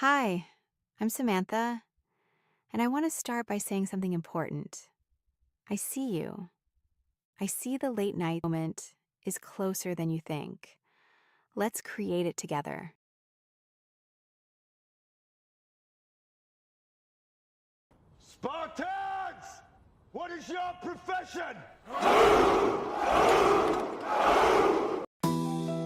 Hi, I'm Samantha, and I want to start by saying something important. I see you. I see the late night moment is closer than you think. Let's create it together. Spartans! What is your profession?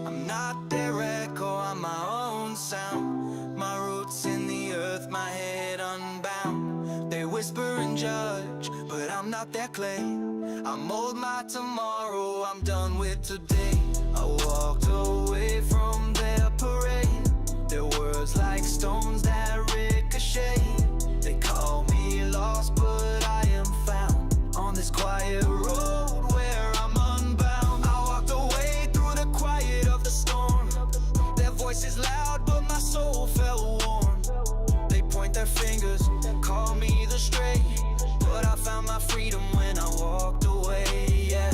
I'm not their echo, I'm my own sound. My roots in the earth, my head unbound. They whisper and judge, but I'm not their clay. I mold my tomorrow, I'm done with today. I walked away from their parade. Their words like stones that ricochet. They call me lost, but I am found on this quiet road where I'm unbound. I walked away through the quiet of the storm. Their voices loud, but my soul felt warm. They point their fingers, call me the stray, but I found my freedom when I walked away, yeah.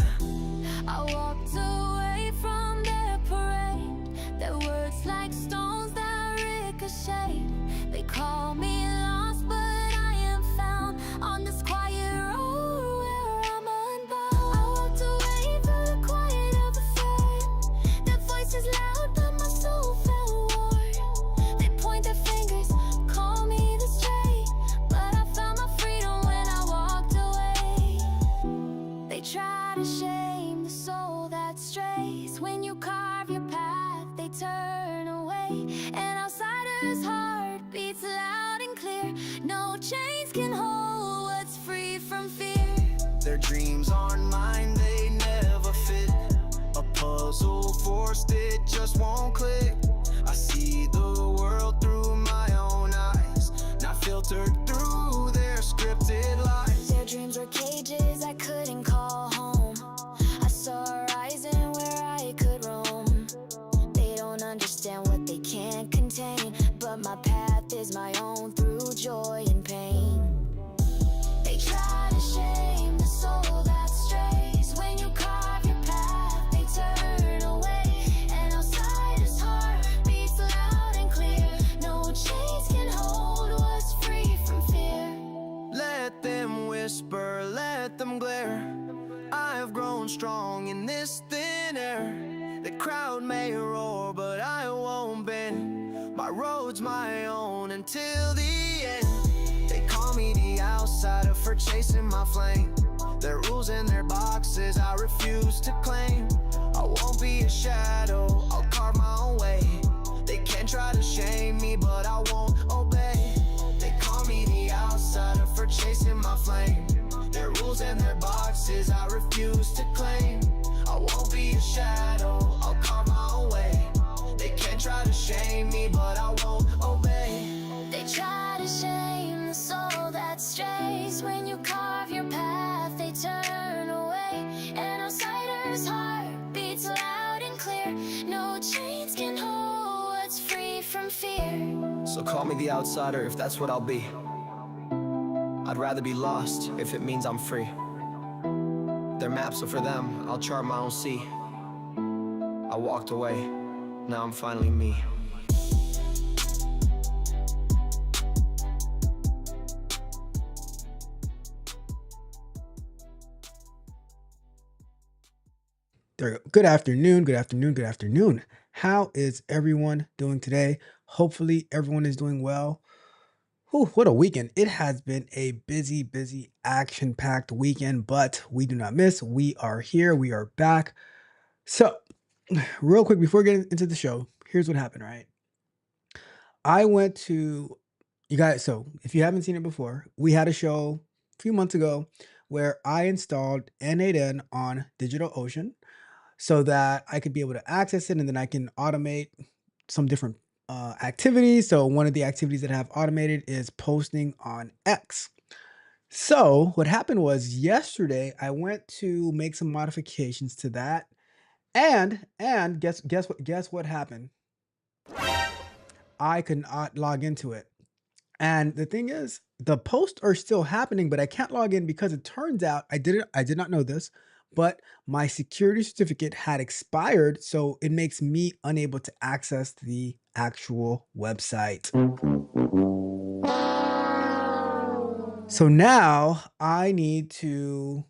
I walked away from their parade. Their words like stones that ricochet. They call me lost, but I am found on this quiet road where I'm unbound. I walked away through the quiet of the fair. Their voices loud, but my soul felt warm. They point their fingers, call me the stray, but I found my freedom when I walked away. They try to shame the soul that strays. When you carve your path, they turn away. An outsider's heart beats loud and clear. No chains can hold what's free from fear. Their dreams aren't mine, they never fit. A puzzle forced, it just won't click. I see the world through my own eyes, not filtered through their scripted lies. Their dreams were cages I couldn't call home. I saw a horizon where I could roam. They don't understand what they can't contain, but my path is my own through joy and pain. They try to shame the soul that strays. When you carve your path, they turn away. An outsider's heart beats loud and clear. No chains can hold what's free from fear. Let them whisper, let them glare. I've grown strong in this thin air. The crowd may roar, but I won't bend. My road's my own until the end. They call me the outsider for chasing my flame. Their rules and their boxes I refuse to claim. I won't be a shadow, I'll carve my own way. They can try to shame me, but I won't obey. They call me the outsider for chasing my flame. Their rules and their boxes I refuse to claim. I won't be a shadow, I'll carve my own way. They can try to shame me, but I won't obey. They try to shame the soul that strays. When you carve your path, they turn away. An outsider's heart beats loud and clear. No chains can hold what's free from fear. So call me the outsider if that's what I'll be. I'd rather be lost if it means I'm free. Their maps are for them, I'll chart my own sea. I walked away, now I'm finally me. There we go. Good afternoon, good afternoon, good afternoon. How is everyone doing today? Hopefully everyone is doing well. Whew, what a weekend. It has been a busy, action-packed weekend, but we do not miss. We are here. We are back. So, real quick, before getting into the show, here's what happened, right? I went to, you guys, so if you haven't seen it before, we had a show a few months ago where I installed N8N on DigitalOcean so that I could be able to access it and then I can automate some different activities. So one of the activities that I have automated is posting on X. So what happened was yesterday I went to make some modifications to that, and guess what happened? I could not log into it. And the thing is, the posts are still happening, but I can't log in because it turns out I did not know this, but my security certificate had expired, so it makes me unable to access the actual website. So now I need to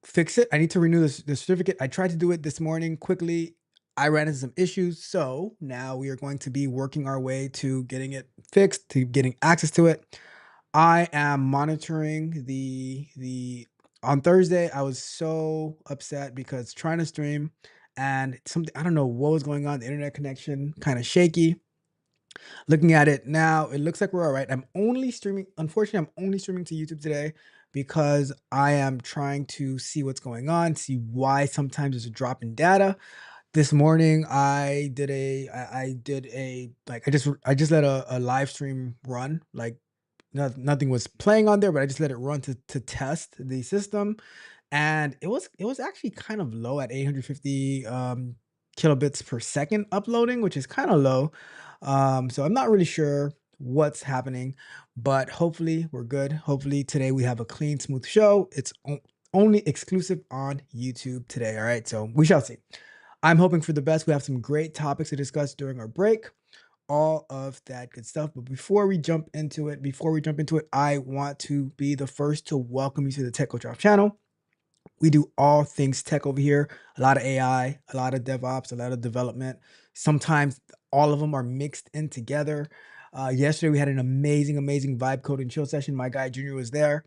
fix it. I need to renew the certificate. I tried to do it this morning quickly. I ran into some issues. So now we are going to be working our way to getting it fixed, to getting access to it. I am monitoring the on Thursday. I was so upset because trying to stream and something, I don't know what was going on. The internet connection kind of shaky. Looking at it now, it looks like we're all right. I'm only streaming, unfortunately, I'm only streaming to YouTube today because I am trying to see what's going on, see why sometimes there's a drop in data. This morning I did a like I just let a live stream run. Like nothing was playing on there, but I just let it run to test the system, and it was actually kind of low at 850 kilobits per second uploading, which is kind of low. So I'm not really sure what's happening, but hopefully we're good. Hopefully today we have a clean, smooth show. It's only exclusive on YouTube today. All right, so we shall see. I'm hoping for the best. We have some great topics to discuss during our break, all of that good stuff. But before we jump into it, I want to be the first to welcome you to the Tech Coach Off channel. We do all things tech over here. A lot of AI, a lot of DevOps, a lot of development. Sometimes all of them are mixed in together. Yesterday we had an amazing vibe code and chill session. My guy Junior was there,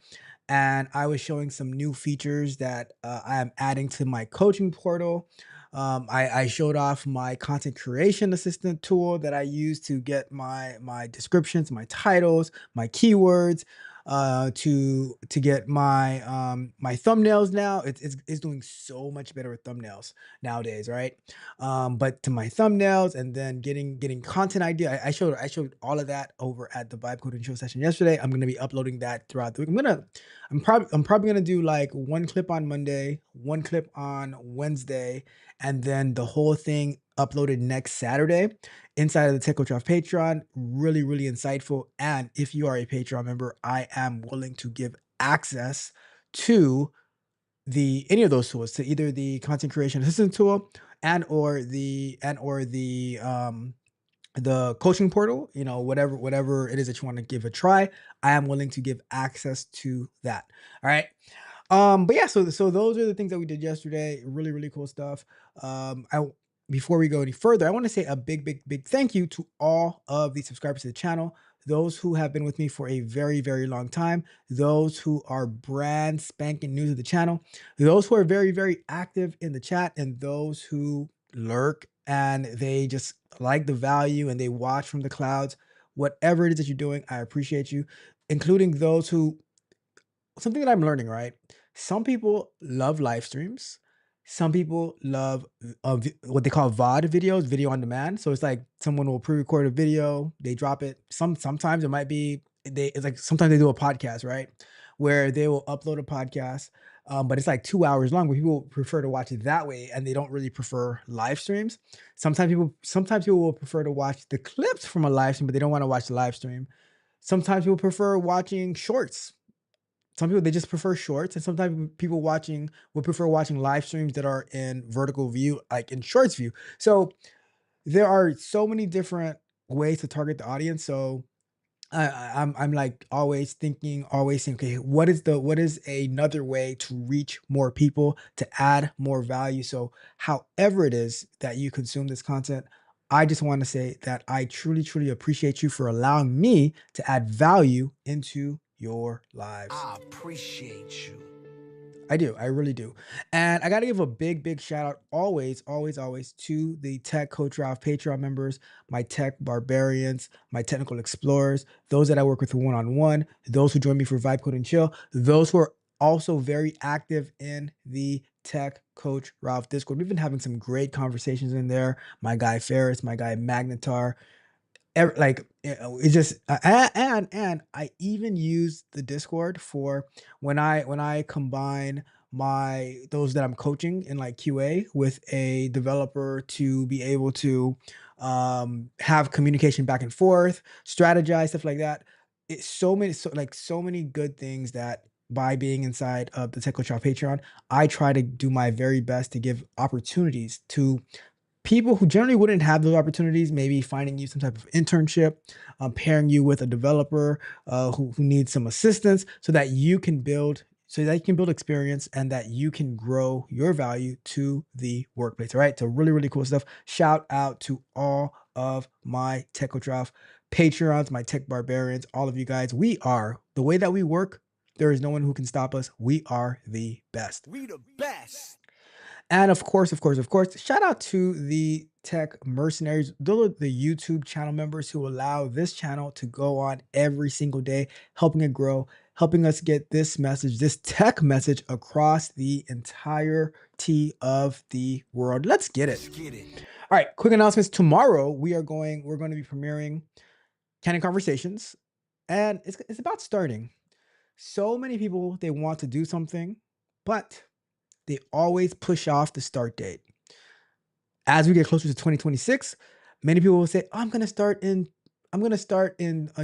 and I was showing some new features that I am adding to my coaching portal. I showed off my content creation assistant tool that I use to get my descriptions, my titles, my keywords, to get my thumbnails now. It's doing so much better with thumbnails nowadays, right? But to my thumbnails and then getting content idea, I showed all of that over at the Vibe Code and Show session yesterday. I'm gonna be uploading that throughout the week. I'm probably gonna do like one clip on Monday, one clip on Wednesday, and then the whole thing uploaded next Saturday inside of the Tech Coach Off Patreon. Really insightful. And if you are a Patreon member, I am willing to give access to the any of those tools, to either the content creation assistant tool and or the coaching portal, whatever it is that you want to give a try. I am willing to give access to that. All right. But yeah, so those are the things that we did yesterday. Really cool stuff. I Before we go any further, I want to say a big thank you to all of the subscribers to the channel, those who have been with me for a very long time, those who are brand spanking new to the channel, those who are very active in the chat, and those who lurk and they just like the value and they watch from the clouds. Whatever it is that you're doing, I appreciate you, including those who something that I'm learning, right? Some people love live streams. Some people love what they call VOD videos, video on demand. So it's like someone will pre-record a video, they drop it. Sometimes it might be it's like sometimes they do a podcast, right? Where they will upload a podcast, but it's like 2 hours long. Where people prefer to watch it that way, and they don't really prefer live streams. Sometimes people will prefer to watch the clips from a live stream, but they don't want to watch the live stream. Sometimes people prefer watching shorts. Some people, they just prefer shorts, and sometimes people watching will prefer watching live streams that are in vertical view, like in shorts view. So there are so many different ways to target the audience. So I'm like always thinking, okay, what is another way to reach more people, to add more value? So however it is that you consume this content, I just want to say that I truly appreciate you for allowing me to add value into your lives. I appreciate you. I do. I really do. And I got to give a big shout out always to the Tech Coach Ralph Patreon members, my tech barbarians, my technical explorers, those that I work with one-on-one, those who join me for Vibe Code and Chill, those who are also very active in the Tech Coach Ralph Discord. We've been having some great conversations in there. My guy Ferris, my guy Magnetar, it's just and I even use the Discord for when I combine those that I'm coaching in like QA with a developer to be able to have communication back and forth, strategize, stuff like that. It's so many good things that by being inside of the Tech Coach Patreon, I try to do my very best to give opportunities to people who generally wouldn't have those opportunities, maybe finding you some type of internship, pairing you with a developer who needs some assistance so that you can build experience and that you can grow your value to the workplace. All right. So really, really cool stuff. Shout out to all of my Techotrough Patreons, my tech barbarians, all of you guys. We are the way that we work. There is no one who can stop us. We are the best. We the best. And of course, shout out to the tech mercenaries. Those are the YouTube channel members who allow this channel to go on every single day, helping it grow, helping us get this message, this tech message across the entirety of the world. Let's get it. All right, quick announcements. Tomorrow we're going to be premiering Candid Conversations, and it's about starting. So many people, they want to do something, but they always push off the start date. As we get closer to 2026, many people will say, oh, I'm going to start in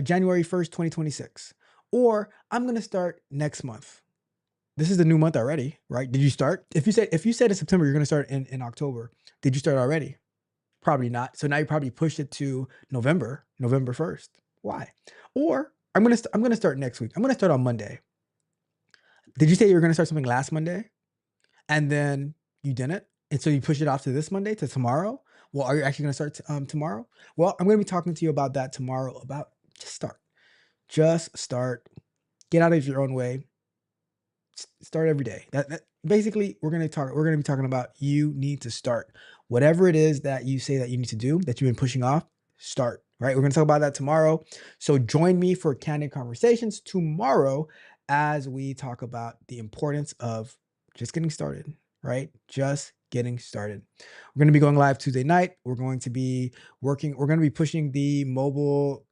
January 1st, 2026, or I'm going to start next month. This is the new month already, right? Did you start? If you said in September, you're going to start in October, did you start already? Probably not. So now you probably pushed it to November 1st. Why? Or I'm going to start next week. I'm going to start on Monday. Did you say you were going to start something last Monday? And then you didn't, and so you push it off to this Monday, to tomorrow. Well, are you actually going to start tomorrow? Well, I'm going to be talking to you about that tomorrow. About just start, get out of your own way, start every day. That basically we're going to be talking about. You need to start whatever it is that you say that you need to do that you've been pushing off. Start, right? We're going to talk about that tomorrow. So join me for Candid Conversations tomorrow as we talk about the importance of just getting started, right? Just getting started. We're going to be going live Tuesday night. We're going to be pushing the mobile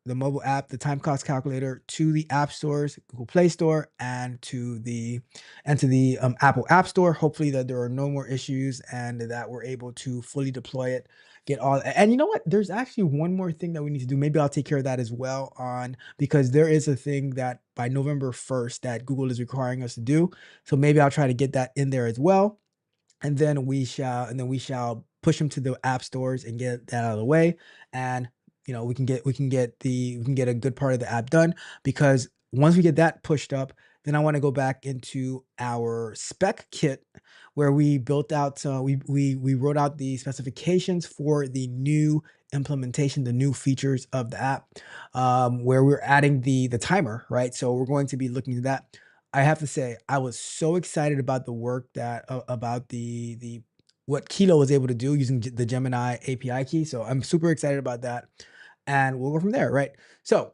app, the time cost calculator, to the app stores, Google Play Store, and to the Apple App Store. Hopefully that there are no more issues and that we're able to fully deploy it. And you know what? There's actually one more thing that we need to do. Maybe I'll take care of that as well because there is a thing that by November 1st that Google is requiring us to do. So maybe I'll try to get that in there as well. And then we shall push them to the app stores and get that out of the way. And we can get a good part of the app done, because once we get that pushed up, then I want to go back into our spec kit where we built out, we wrote out the specifications for the new implementation, the new features of the app, where we're adding the timer, right? So we're going to be looking at that. I have to say, I was so excited about the work about what Kilo was able to do using the Gemini API key. So I'm super excited about that, and we'll go from there, right? So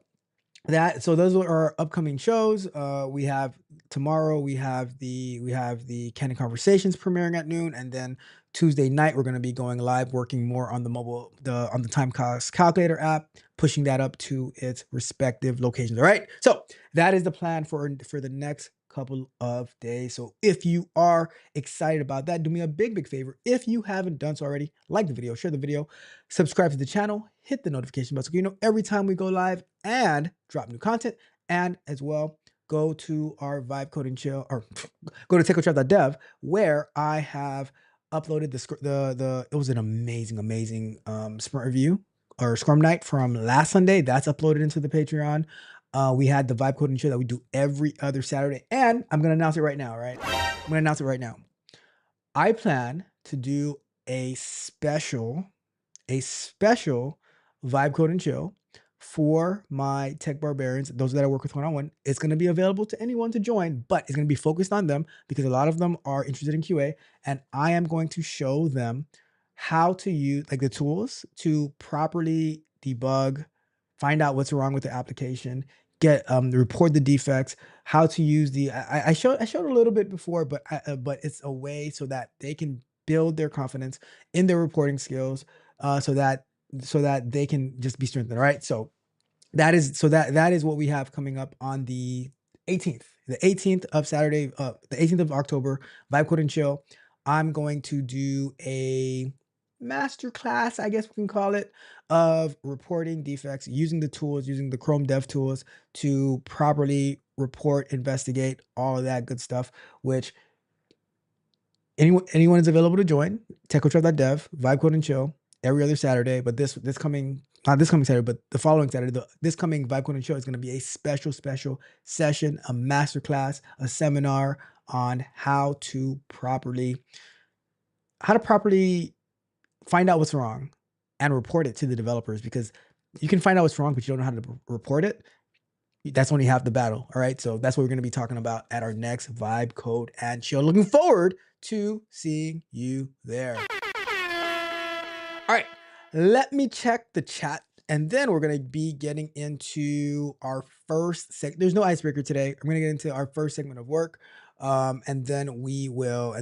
those are our upcoming shows. We have tomorrow, we have the Candid Conversations premiering at noon, and then Tuesday night we're going to be going live, working more on the time cost calculator app, pushing that up to its respective locations. All right. So that is the plan for the next couple of days. So if you are excited about that, do me a big favor. If you haven't done so already, like the video, share the video, subscribe to the channel, hit the notification bell so you know every time we go live and drop new content. And as well, go to our Vibe Coding Chill, or go to techotrough.dev, where I have uploaded it was an amazing sprint review or Scrum Night from last Sunday. That's uploaded into the Patreon. We had the Vibe Coding Show that we do every other Saturday, and I'm gonna announce it right now. Right, I'm gonna announce it right now. I plan to do a special Vibe Coding Show for my tech barbarians, those that I work with one-on-one. It's going to be available to anyone to join, but it's going to be focused on them because a lot of them are interested in QA, and I am going to show them how to use the tools to properly debug, find out what's wrong with the application, report the defects, how to use I showed a little bit before, but it's a way so that they can build their confidence in their reporting skills, so that they can just be strengthened. All right. So that is what we have coming up on the 18th of Saturday, the 18th of October, Vibe Coding Chill. I'm going to do a masterclass, I guess we can call it, of reporting defects using the Chrome Dev tools to properly report, investigate, all of that good stuff, which anyone is available to join. Techotrough.dev, Vibe Coding Chill. every other Saturday, but this coming, not this coming Saturday, but the following Saturday, this coming Vibe Coding show is going to be a special session, a masterclass, a seminar on how to properly find out what's wrong and report it to the developers, because you can find out what's wrong, but you don't know how to report it. That's when you have the battle. All right. So that's what we're going to be talking about at our next Vibe Code and Chill. Looking forward to seeing you there. All right. Let me check the chat, and then we're going to be getting into our first segment. There's no icebreaker today. I'm going to get into our first segment of work. And then we will,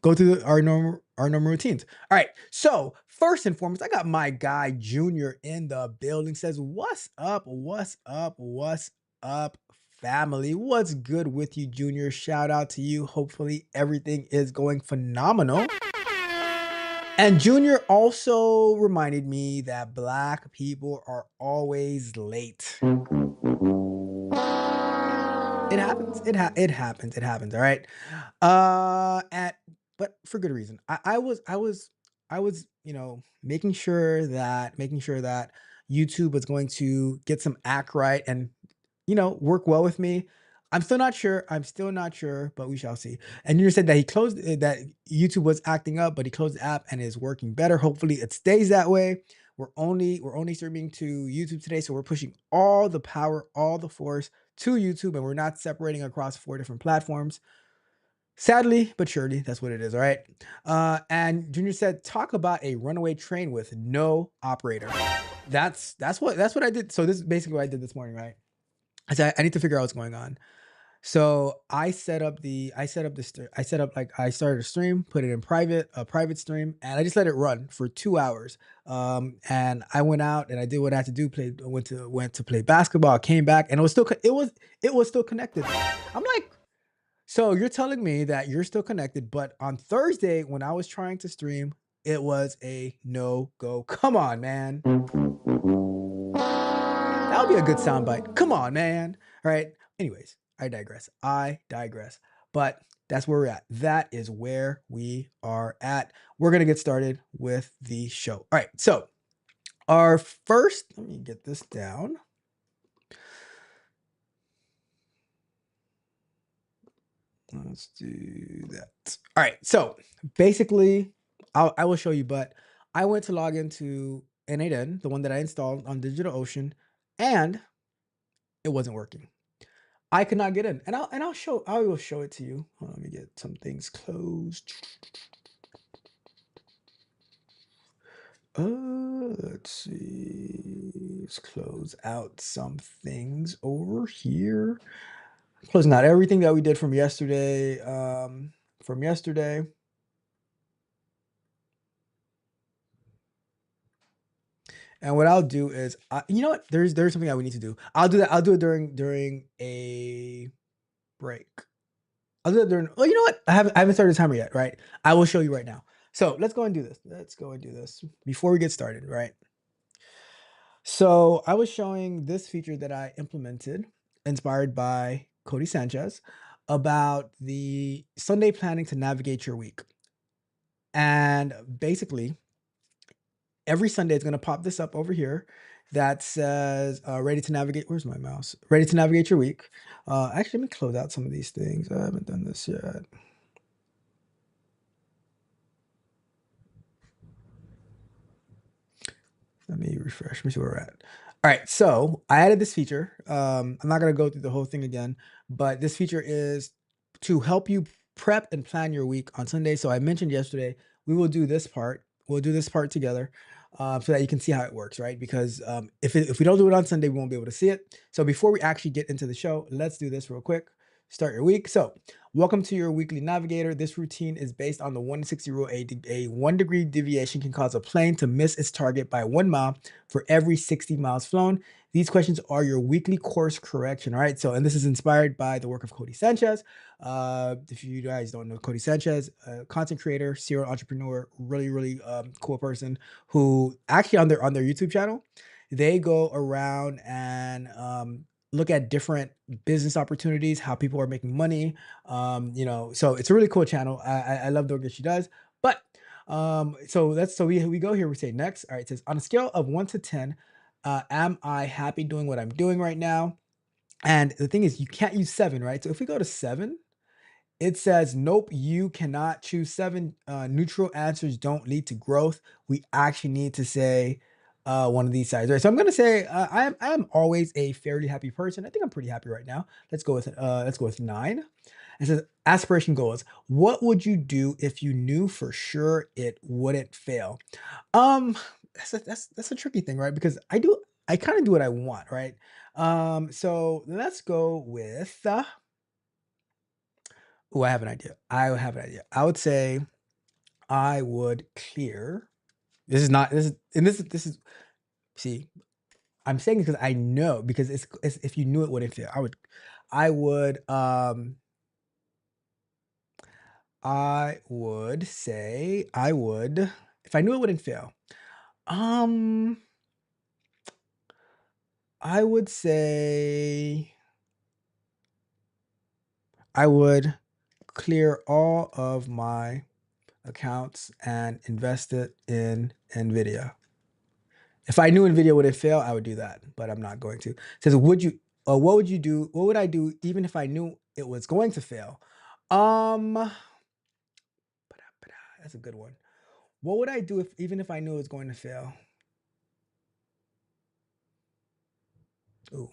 go through our normal routines. All right. So first and foremost, I got my guy Junior in the building. Says, what's up? What's up? What's up, family? What's good with you, Junior? Shout out to you. Hopefully everything is going phenomenal. And Junior also reminded me that Black people are always late. It happens. It happens. It happens. All right. But for good reason. I was, making sure that YouTube was going to get some act right and, work well with me. I'm still not sure, but we shall see. And you said that that YouTube was acting up, but he closed the app and is working better. Hopefully it stays that way. We're only streaming to YouTube today, so we're pushing all the power, all the force to YouTube, and we're not separating across 4 different platforms. Sadly, but surely, that's what it is. All right. And Junior said, talk about a runaway train with no operator. That's what I did. So this is basically what I did this morning, right? I said, I need to figure out what's going on. So I started a stream, put it in a private stream, and I just let it run for 2 hours. And I went out and I did what I had to do. Went to play basketball, came back, and it was still connected. I'm like, so you're telling me that you're still connected, but on Thursday when I was trying to stream, it was a no-go. Come on, man. That would be a good soundbite. Come on, man. All right. Anyways, I digress. But that's where we're at. That is where we are at. We're going to get started with the show. All right. So our first, let me get this down. Let's do that. All right. So basically, I will show you, but I went to log into N8N, the one that I installed on DigitalOcean, and it wasn't working. I could not get in, and I will show it to you. Hold on, let me get some things closed. Let's see. Let's close out some things over here. Closing out everything that we did from yesterday. And what I'll do is, you know what? There's something that we need to do. I'll do that. I'll do it during a break. I'll do it during. Well, you know what? I haven't started the timer yet, right? I will show you right now. So let's go and do this. Before we get started, right? So I was showing this feature that I implemented, inspired by Cody Sanchez, about the Sunday planning to navigate your week. And basically, every Sunday it's going to pop this up over here that says ready to navigate. Where's my mouse? Ready to navigate your week. Actually, let me close out some of these things. I haven't done this yet. Let me refresh. Let me see where we're at. All right, so I added this feature. I'm not going to go through the whole thing again, but this feature is to help you prep and plan your week on Sunday. So I mentioned yesterday, we will do this part. We'll do this part together so that you can see how it works, right? Because if we don't do it on Sunday, we won't be able to see it. So before we actually get into the show, let's do this real quick. Start your week. So welcome to your weekly navigator. This routine is based on the 160 rule. A 1 degree deviation can cause a plane to miss its target by 1 mile for every 60 miles flown. These questions are your weekly course correction. All right. So, and this is inspired by the work of Cody Sanchez. If you guys don't know Cody Sanchez, content creator, serial entrepreneur, really cool person who actually on their YouTube channel, they go around and look at different business opportunities, how people are making money. So it's a really cool channel. I love the work that she does. But So we go here, we say next. All right, it says on a scale of 1 to 10, am I happy doing what I'm doing right now? And the thing is, you can't use 7, right? So if we go to 7, it says, nope, you cannot choose 7. Neutral answers don't lead to growth. We actually need to say one of these sides, right? So I'm gonna say I am always a fairly happy person. I think I'm pretty happy right now. Let's go with 9. It says aspiration goals. What would you do if you knew for sure it wouldn't fail? Um, that's a tricky thing, right? Because I kind of do what I want, right? So let's go with I have an idea. I have an idea. I would say I would clear. This is not this is and this is see, I'm saying it because I know because it's if you knew it wouldn't fail. I would say I would if I knew it wouldn't fail. Um I would say I would clear all of my accounts and invest it in Nvidia. If I knew Nvidia wouldn't fail, I would do that, but I'm not going to. It says, what would you do? What would I do even if I knew it was going to fail? Um, that's a good one. What would I do even if I knew it was going to fail? Ooh.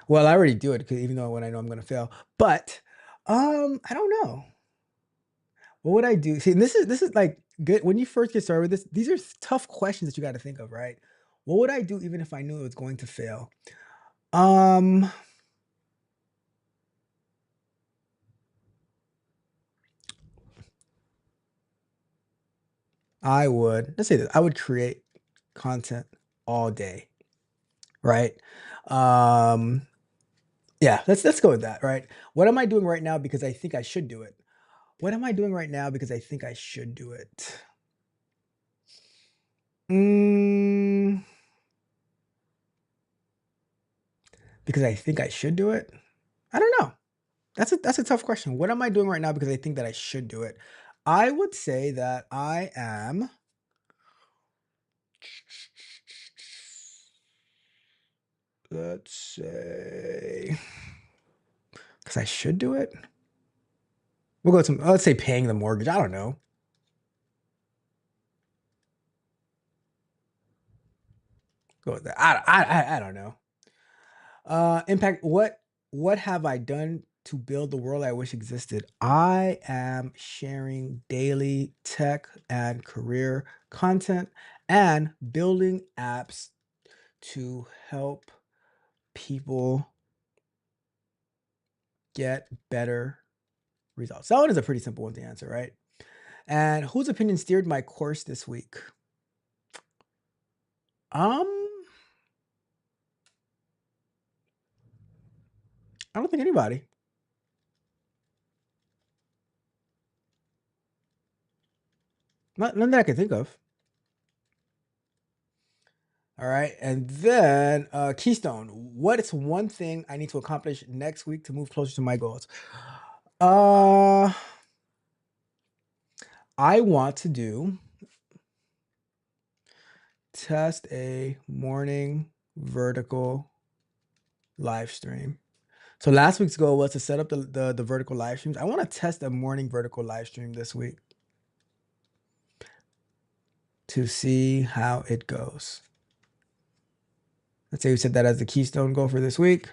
Well, I already do it because even though when I know I'm going to fail, but I don't know. What would I do? See, this is like good when you first get started with this. These are tough questions that you got to think of, right? What would I do even if I knew it was going to fail? Um, let's say this, I would create content all day, right? Um, yeah, let's go with that, right? What am I doing right now because I think I should do it? What am I doing right now because I think I should do it? Mm, because I think I should do it? I don't know. That's a tough question. What am I doing right now because I think that I should do it? I would say that I am let's say because I should do it. We'll go to let's say paying the mortgage. I don't know. Go with that. I don't know. Impact. What have I done to build the world I wish existed? I am sharing daily tech and career content and building apps to help people get better results. That one is a pretty simple one to answer, right? And whose opinion steered my course this week? Um, I don't think anybody. None that I can think of. All right. And then Keystone. What is one thing I need to accomplish next week to move closer to my goals? Uh I want to test a morning vertical live stream. So last week's goal was to set up the vertical live streams. I want to test a morning vertical live stream this week to see how it goes. Let's say we set that as the keystone goal for this week.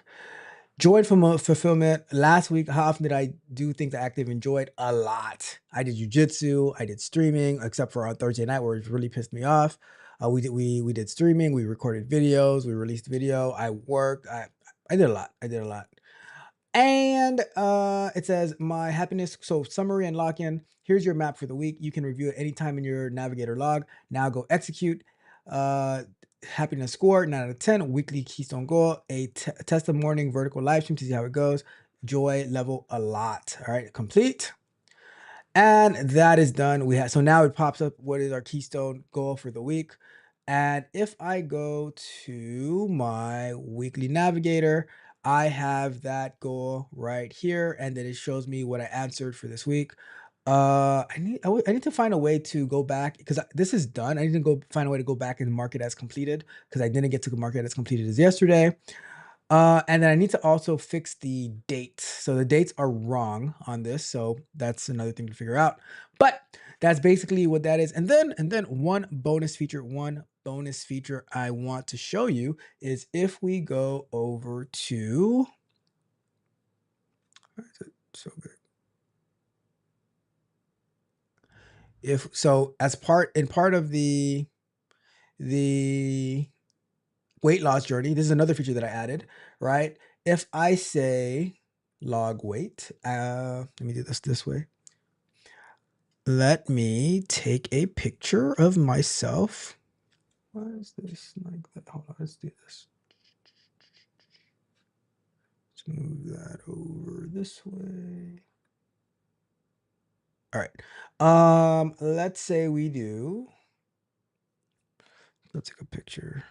Joy fulfillment. Last week, how often did I do things I actively enjoyed? A lot. I did jujitsu. I did streaming, except for on Thursday night where it really pissed me off. We did streaming. We recorded videos. We released video. I worked. I did a lot. I did a lot. And it says my happiness. So summary and lock-in. Here's your map for the week. You can review it anytime in your navigator log. Now go execute. Happiness score 9 out of 10. Weekly keystone goal. Test the morning vertical live stream to see how it goes. Joy level a lot. All right, complete. And that is done. So now it pops up what is our keystone goal for the week. And if I go to my weekly navigator, I have that goal right here, and then it shows me what I answered for this week. I need to find a way to go back because this is done. I need to go find a way to go back and mark it as completed because I didn't get to mark it as completed as yesterday. And then I need to also fix the dates. So the dates are wrong on this. So that's another thing to figure out. But that's basically what that is. And then one bonus feature I want to show you is if we go over to, why is it so big? If so, as part of the weight loss journey, this is another feature that I added, right? If I say log weight, let me do this way. Let me take a picture of myself. Why is this like that? Hold on, let's do this. Let's move that over this way. All right. Let's say we do. Let's take a picture.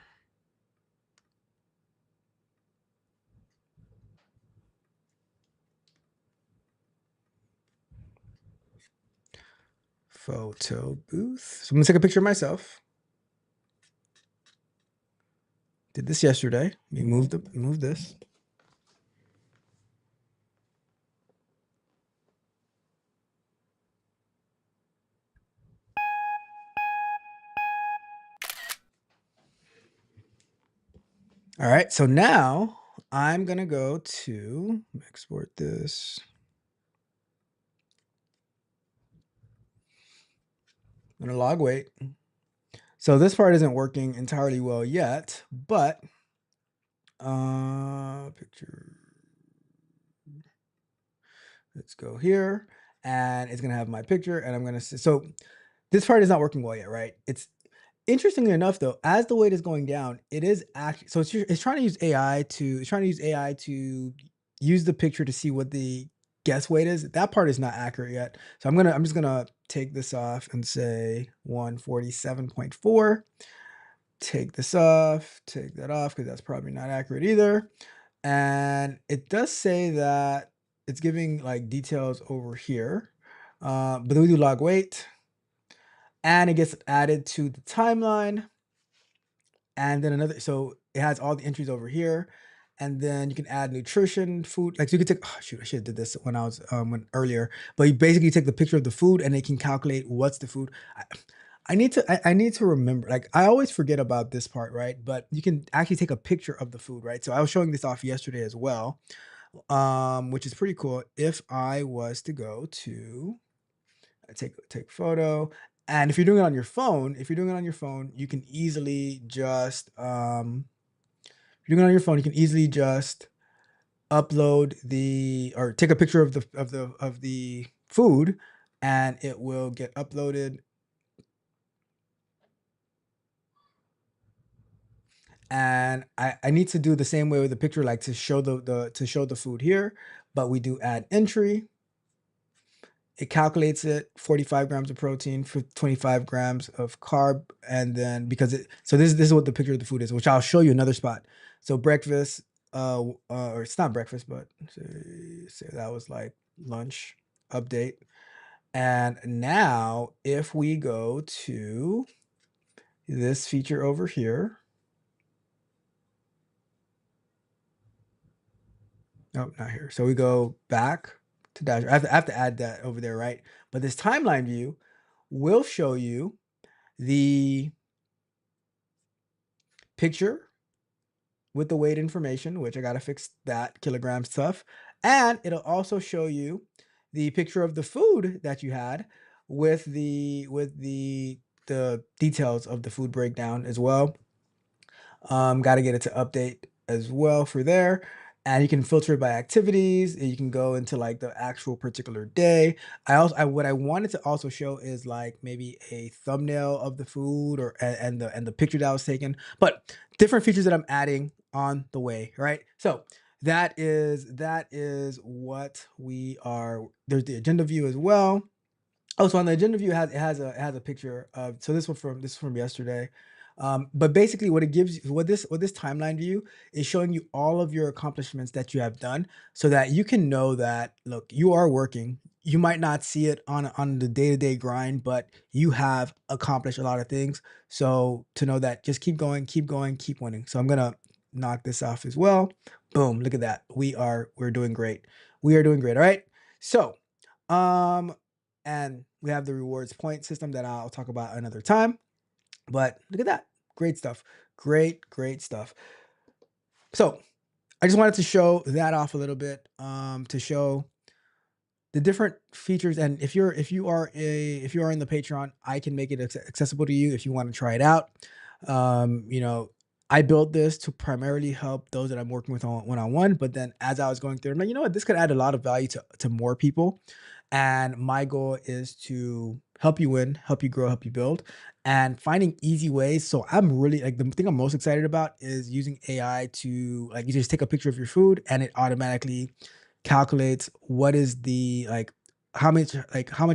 Photo booth. So I'm gonna take a picture of myself. Did this yesterday. We move this. All right, so now I'm gonna go to export this. I'm gonna log weight. So this part isn't working entirely well yet, but picture. Let's go here, and it's gonna have my picture, and I'm gonna so this part is not working well yet, right? It's interestingly enough, though, as the weight is going down, it is actually so it's trying to use AI to use the picture to see what the guess weight is. That part is not accurate yet. So I'm just gonna take this off and say 147.4. Take this off, take that off because that's probably not accurate either. And it does say that it's giving like details over here. But then we do log weight and it gets added to the timeline. And then so it has all the entries over here. And then you can add nutrition, food. Like so you can take, oh shoot, I should have did this when I was earlier. But you basically take the picture of the food and it can calculate what's the food. I need to remember, like I always forget about this part, right? But you can actually take a picture of the food, right? So I was showing this off yesterday as well, which is pretty cool. If I was to go to take photo, and if you're doing it on your phone, you can easily just if you're doing it on your phone, you can easily just upload or take a picture of the food, and it will get uploaded. And I need to do the same way with the picture, like to show the food here, but we do add entry. It calculates it 45 grams of protein for 25 grams of carb. And then so this is what the picture of the food is, which I'll show you another spot. So breakfast, or it's not breakfast, but say that was like lunch update. And now if we go to this feature over here, nope, not here. So we go back to dashboard. I have to add that over there, right? But this timeline view will show you the picture with the weight information, which I got to fix that kilogram stuff. And it'll also show you the picture of the food that you had with the details of the food breakdown as well. Got to get it to update as well for there. And you can filter it by activities. And you can go into like the actual particular day. What I wanted to also show is like maybe a thumbnail of the food and the picture that was taken, but different features that I'm adding on the way, right? So that is what we are. There's the agenda view as well. Oh, so on the agenda view, it has a picture of, so this is from yesterday. But basically what it gives you, what this timeline view is showing you all of your accomplishments that you have done so that you can know that, look, you are working. you might not see it on the day-to-day grind, but you have accomplished a lot of things. So to know that, just keep going, keep going, keep winning. So I'm gonna knock this off as well. Boom, look at that. We're doing great. We are doing great. All right. So and we have the rewards point system that I'll talk about another time. But look at that. Great stuff. Great stuff. So I just wanted to show that off a little bit, to show the different features. And if you are in the Patreon, I can make it accessible to you if you want to try it out. You know, I built this to primarily help those that I'm working with on one-on-one, but then as I was going through, I'm like, you know what, this could add a lot of value to more people. And my goal is to help you win, help you grow, help you build, and finding easy ways. So I'm really like, the thing I'm most excited about is using AI to, like, you just take a picture of your food and it automatically calculates what is the, like, how much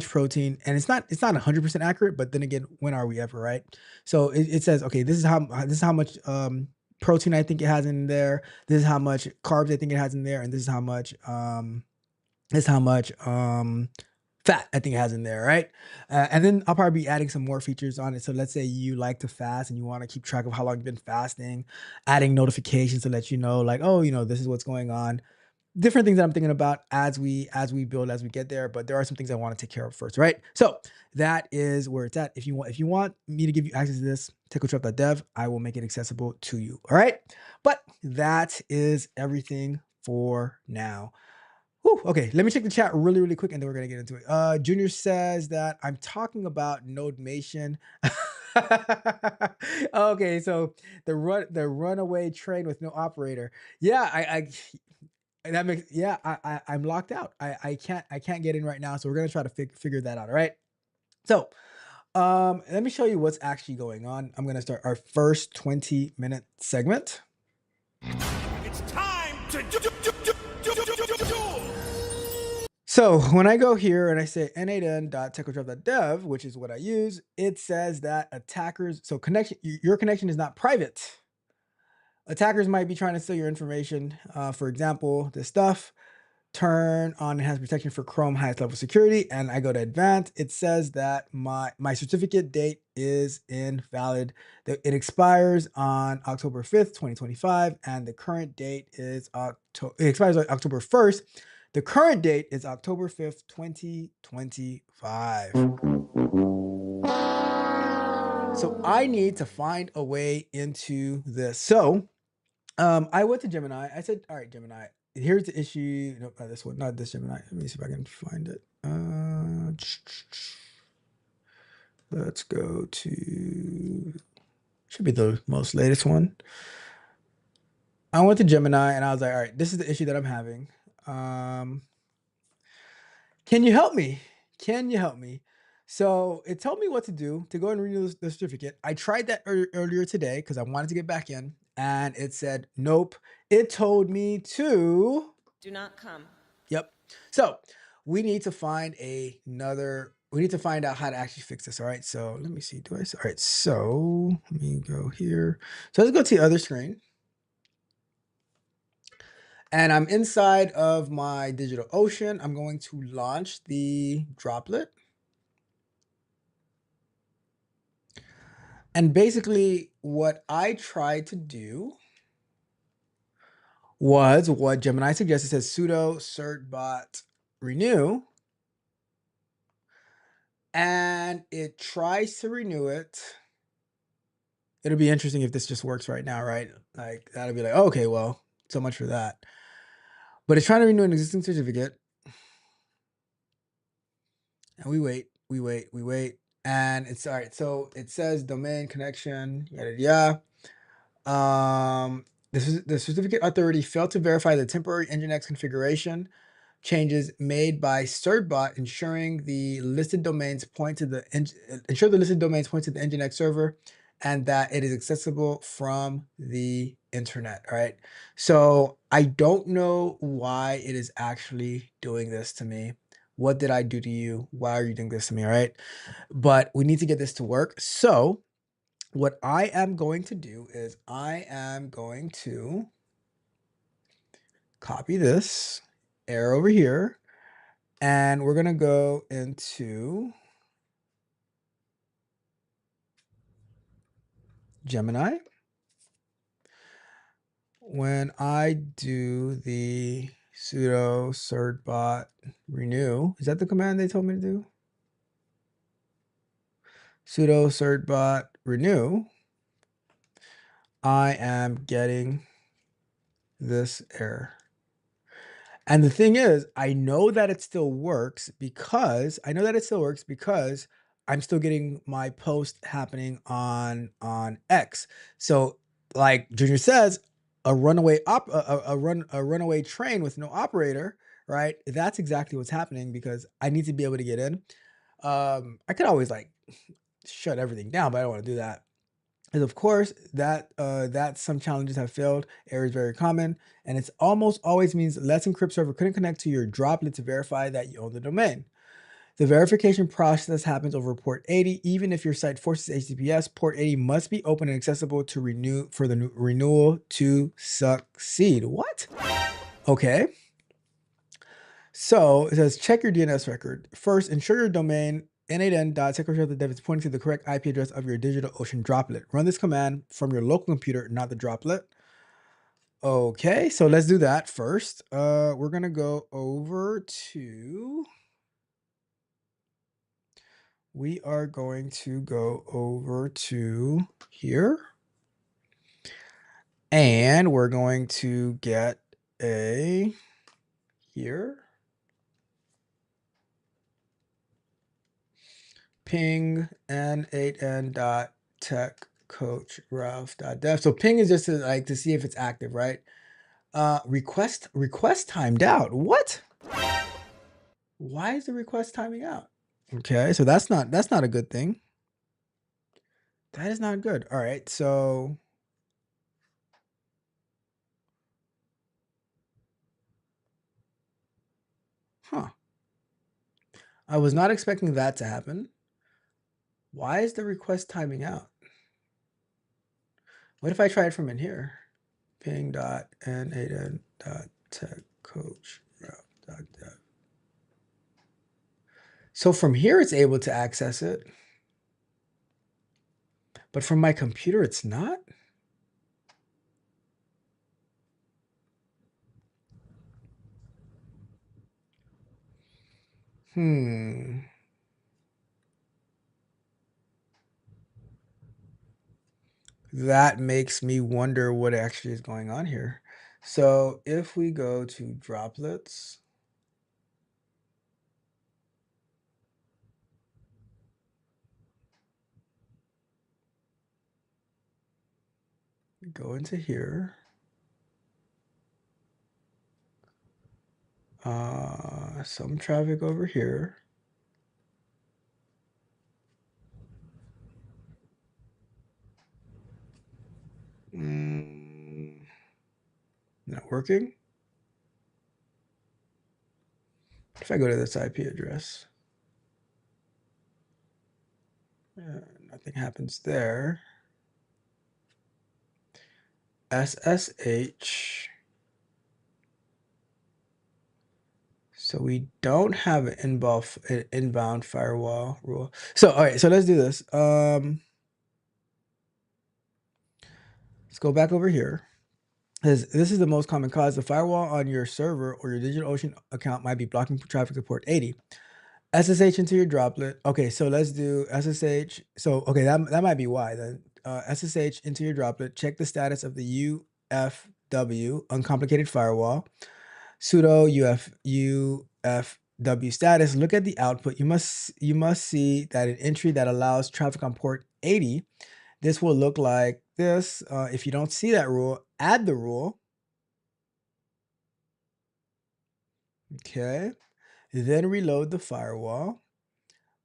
protein. And it's not 100% accurate, but then again, when are we ever, right? So it says, okay, this is how much protein I think it has in there, this is how much carbs I think it has in there, and this is how much fat I think it has in there, right? And then I'll probably be adding some more features on it. So let's say you like to fast and you want to keep track of how long you've been fasting, adding notifications to let you know, like, oh, you know, this is what's going on. Different things that I'm thinking about as we build, as we get there. But there are some things I want to take care of first, right? So that is where it's at. If you want me to give you access to this, techcotrap.dev, I will make it accessible to you. All right. But that is everything for now. Whew, okay, let me check the chat really quick, and then we're gonna get into it. Junior says that I'm talking about Nodemation. Okay, so the runaway train with no operator. Yeah, I that makes, yeah, I'm locked out. I can't get in right now, so we're gonna try to figure that out. All right. So let me show you what's actually going on. I'm gonna start our first 20-minute segment. It's time to do. So when I go here and I say N8N.techcotrap.dev, which is what I use, it says that attackers, so your connection is not private. Attackers might be trying to steal your information. For example, this stuff, turn on enhanced protection for Chrome highest level security, and I go to advanced. It says that my certificate date is invalid. It expires on October 5th, 2025, and the current date is it expires on October 1st. The current date is October 5th, 2025. So I need to find a way into this. So I went to Gemini. I said, all right, Gemini, here's the issue. Nope, not this one, not this Gemini. Let me see if I can find it. Let's go to, should be the most latest one. I went to Gemini and I was like, all right, this is the issue that I'm having. Can you help me? Can you help me? So it told me what to do to go and renew the certificate. I tried that earlier today because I wanted to get back in, and it said, nope. It told me to do not come. Yep. So we need to find we need to find out how to actually fix this. All right. So let me see. All right. So let me go here. So let's go to the other screen. And I'm inside of my DigitalOcean. I'm going to launch the droplet. And basically what I tried to do was what Gemini suggests. It says sudo certbot renew. And it tries to renew it. It'll be interesting if this just works right now, right? Like that'll be like, oh, okay, well, so much for that. But it's trying to renew an existing certificate. And we wait. And it's all right. So it says domain connection, yada yada. The certificate authority failed to verify the temporary Nginx configuration changes made by certbot, ensuring the listed domains point to the Nginx server, and that it is accessible from the internet. All right. So I don't know why it is actually doing this to me. What did I do to you? Why are you doing this to me? All right. But we need to get this to work. So what I am going to do is I am going to copy this, arrow over here, And we're going to go into Gemini. When I do the sudo certbot renew, is that the command they told me to do? Sudo certbot renew, I am getting this error. And the thing is, I know that it still works because I'm still getting my post happening on X. So like Junior says, a runaway train with no operator, right? That's exactly what's happening because I need to be able to get in. I could always like shut everything down, but I don't want to do that. And of course, that some challenges have failed. Error is very common, and it's almost always means Let's Encrypt server couldn't connect to your droplet to verify that you own the domain. The verification process happens over port 80. Even if your site forces HTTPS, port 80 must be open and accessible to renew for the renewal to succeed. What? Okay. So it says check your DNS record. First, ensure your domain N8N.secretary.dev is pointing to the correct IP address of your DigitalOcean droplet. Run this command from your local computer, not the droplet. Okay, so let's do that first. We're gonna go over to. We are going to go over to here, and we're going to get a here. Ping N8N dot tech coach Ralph dot dev. So ping is just to see if it's active, right? Request timed out. What? Why is the request timing out? Okay, so that's not a good thing. That is not good. All right, so I was not expecting that to happen. Why is the request timing out? What if I try it from in here? Ping dot N8N dot tech coach Ralph dot dev. So from here, it's able to access it. But from my computer, it's not? That makes me wonder what actually is going on here. So if we go to droplets, go into here. Some traffic over here. Not working. If I go to this IP address, nothing happens there. SSH. So we don't have an inbound firewall rule. So all right, so let's do this. Let's go back over here. This is the most common cause. The firewall on your server or your DigitalOcean account might be blocking traffic to port 80. SSH into your droplet. Okay, so let's do SSH. So okay, that might be why then. SSH into your droplet. Check the status of the UFW uncomplicated firewall. Sudo UFW status. Look at the output. You must see that an entry that allows traffic on port 80. This will look like this. If you don't see that rule, add the rule. Okay. Then reload the firewall.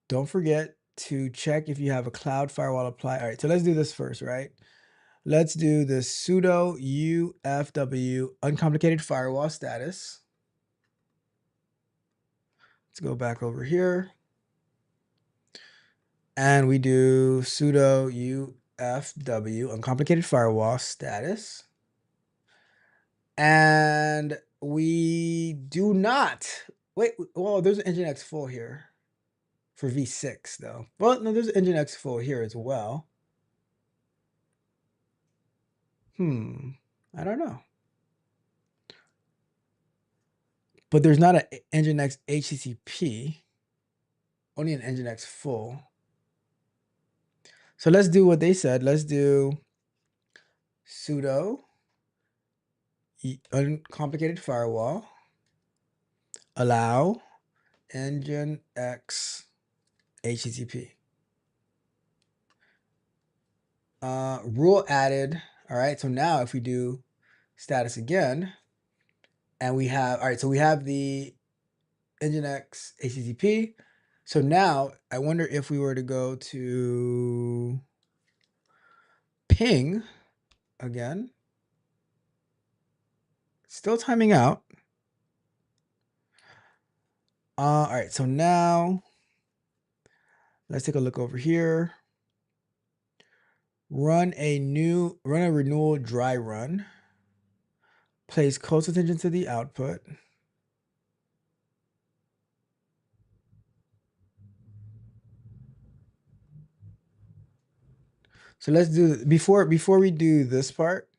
Don't forget to check if you have a cloud firewall apply. All right, so let's do this first, right? Let's do the sudo UFW uncomplicated firewall status. Let's go back over here. And we do sudo UFW uncomplicated firewall status. And we do not Wait, well, there's an Nginx full here for V6 though. Well, no, there's an Nginx full here as well. I don't know. But there's not an Nginx HTTP, only an Nginx full. So let's do what they said. Let's do sudo uncomplicated firewall allow Nginx HTTP. Rule added. All right. So now if we do status again, and we have, all right, so we have the Nginx HTTP. So now I wonder if we were to go to ping again, still timing out. All right, so now let's take a look over here. Run a renewal dry run. Pays close attention to the output. So let's do, before we do this part,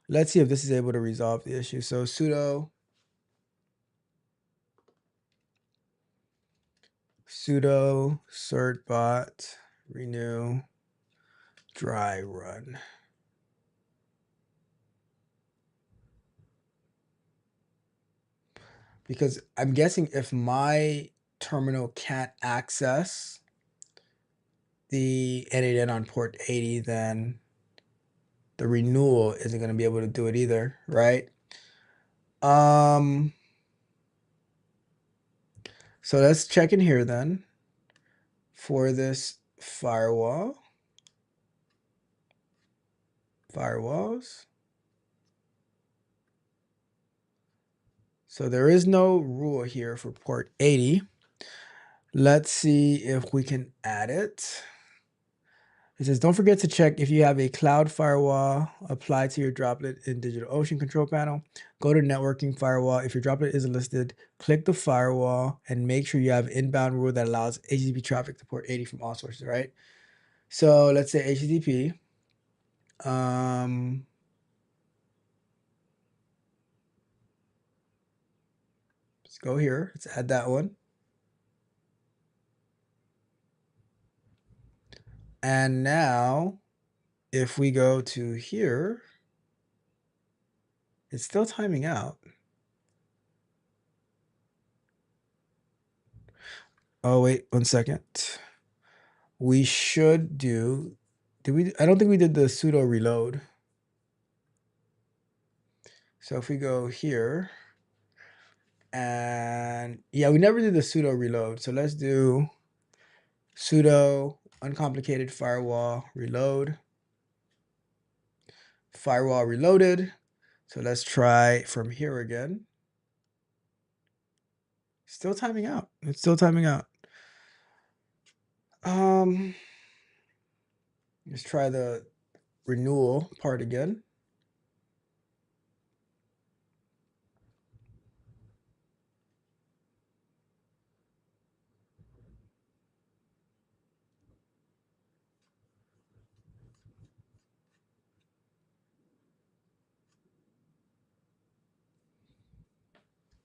let's see if this is able to resolve the issue. So sudo certbot renew dry run. Because I'm guessing if my terminal can't access the N8N on port 80, then the renewal isn't going to be able to do it either, right? So let's check in here then for this firewalls. So there is no rule here for port 80. Let's see if we can add it. It says, don't forget to check if you have a cloud firewall applied to your droplet in DigitalOcean control panel. Go to networking firewall. If your droplet isn't listed, click the firewall and make sure you have inbound rule that allows HTTP traffic to port 80 from all sources, right? So let's say HTTP. Let's go here. Let's add that one. And now if we go to here, it's still timing out. Oh, wait, 1 second. We should do, I don't think we did the sudo reload. So if we go here, and yeah, we never did the sudo reload. So let's do sudo uncomplicated firewall reload. Firewall reloaded. So let's try from here again. Still timing out. It's still timing out. Let's try the renewal part again.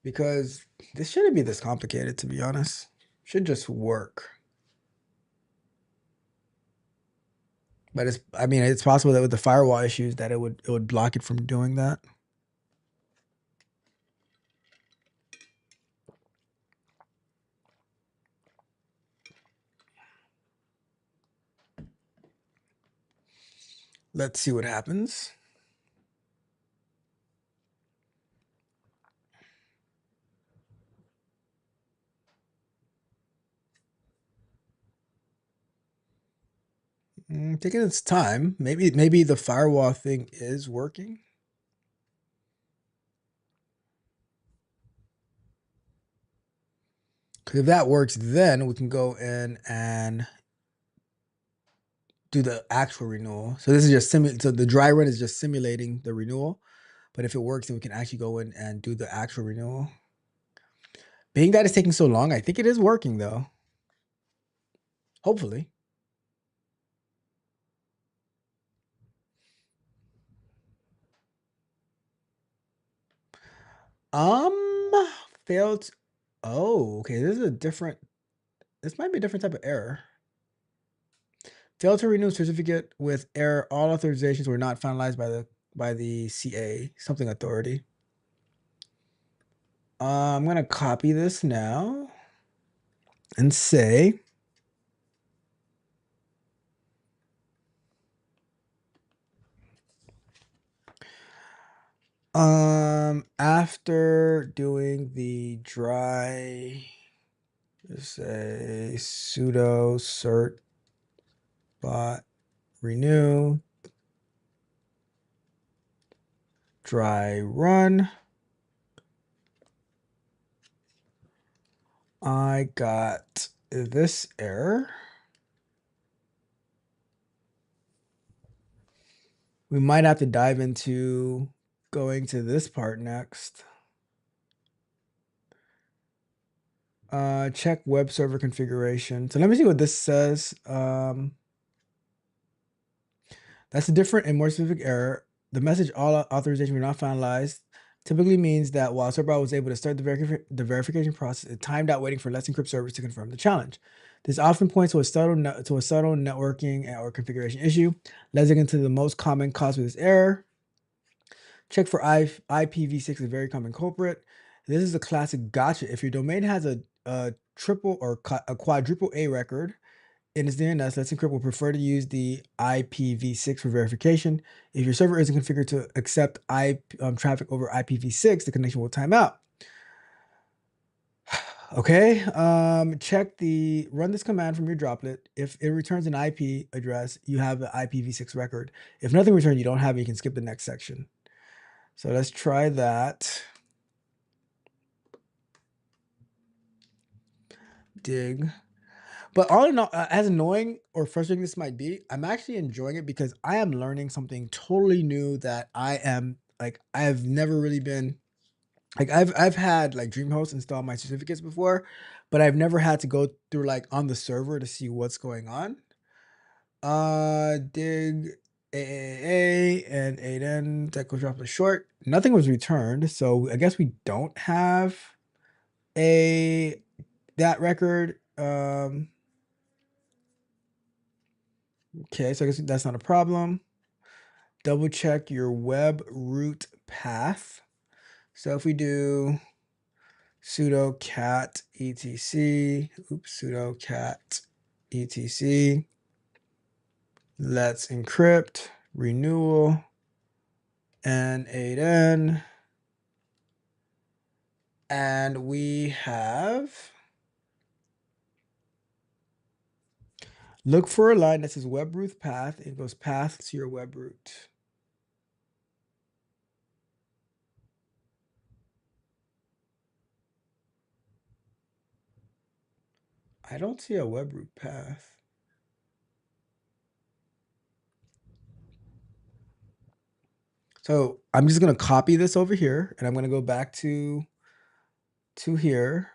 Because this shouldn't be this complicated, to be honest. Should just work. But it's, I mean, it's possible that with the firewall issues that it would block it from doing that. Let's see what happens. Taking its time. Maybe the firewall thing is working. Because if that works, then we can go in and do the actual renewal. So this is just so the dry run is just simulating the renewal. But if it works, then we can actually go in and do the actual renewal. Being that it's taking so long, I think it is working though. Hopefully. Failed. Oh, okay. This might be a different type of error. Failed to renew certificate with error. All authorizations were not finalized by the CA, something authority. I'm gonna copy this now and say after doing the dry, just say sudo cert bot renew dry run, I got this error. We might have to dive into going to this part next. Check web server configuration. So let me see what this says. That's a different and more specific error. The message all authorization were not finalized typically means that while Server was able to start the verification process, it timed out waiting for Let's Encrypt servers to confirm the challenge. This often points to a subtle networking or configuration issue. Let's dig into the most common cause of this error. Check for IPv6 is a very common culprit. This is a classic gotcha. If your domain has a triple or a quadruple A record in its DNS, Let's Encrypt will prefer to use the IPv6 for verification. If your server isn't configured to accept traffic over IPv6, the connection will time out. Okay, run this command from your droplet. If it returns an IP address, you have an IPv6 record. If nothing returned, you don't have it, you can skip the next section. So let's try that. Dig. But all in all, as annoying or frustrating this might be, I'm actually enjoying it because I am learning something totally new that I've never really been like I've had like DreamHost install my certificates before, but I've never had to go through like on the server to see what's going on. Dig AAA and N8N technical droplet short. Nothing was returned, so I guess we don't have that record. Okay, so I guess that's not a problem. Double check your web root path. So if we do sudo cat etc, sudo cat etc, let's encrypt, renewal, N8N, and we have, look for a line that says web root path. It goes path to your web root. I don't see a web root path. So I'm just going to copy this over here and I'm going to go back to here.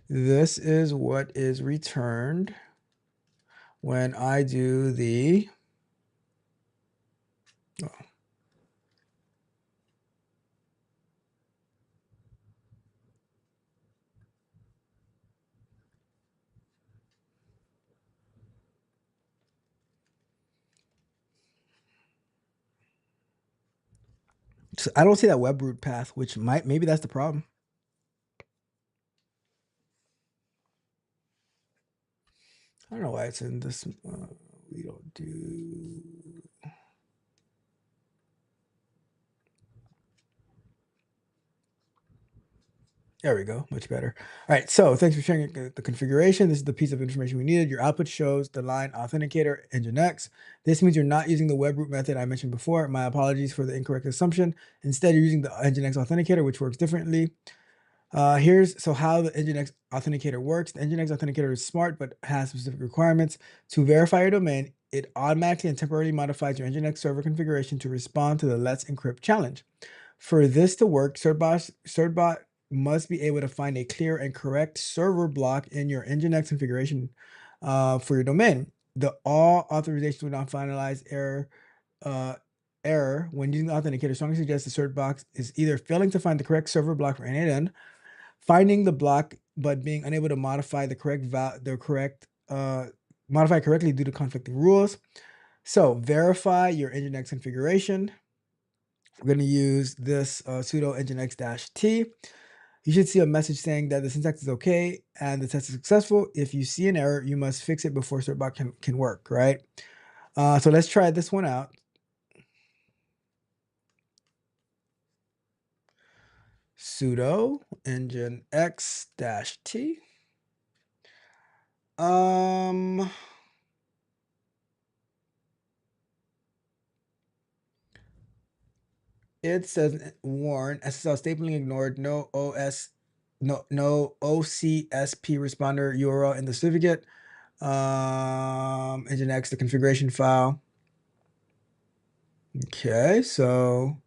This is what is returned when I do the so I don't see that web root path, which maybe that's the problem. I don't know why it's in this. We don't do. There we go, much better. All right, so thanks for sharing the configuration. This is the piece of information we needed. Your output shows the line authenticator Nginx. This means you're not using the web root method I mentioned before. My apologies for the incorrect assumption. Instead, you're using the Nginx authenticator, which works differently. Here's how the Nginx authenticator works. The Nginx authenticator is smart, but has specific requirements. To verify your domain, it automatically and temporarily modifies your Nginx server configuration to respond to the Let's Encrypt challenge. For this to work, certbot must be able to find a clear and correct server block in your Nginx configuration for your domain. The all authorizations will not finalize error when using the authenticator strongly suggests the cert box is either failing to find the correct server block for N8N, finding the block but being unable to modify modify correctly due to conflicting rules. So verify your Nginx configuration. We're going to use this sudo nginx-t. You should see a message saying that the syntax is okay and the test is successful. If you see an error, you must fix it before certbot can work, right? So let's try this one out. Sudo nginx-t. It says warn SSL stapling ignored, no OCSP responder URL in the certificate. Nginx the configuration file. Okay, so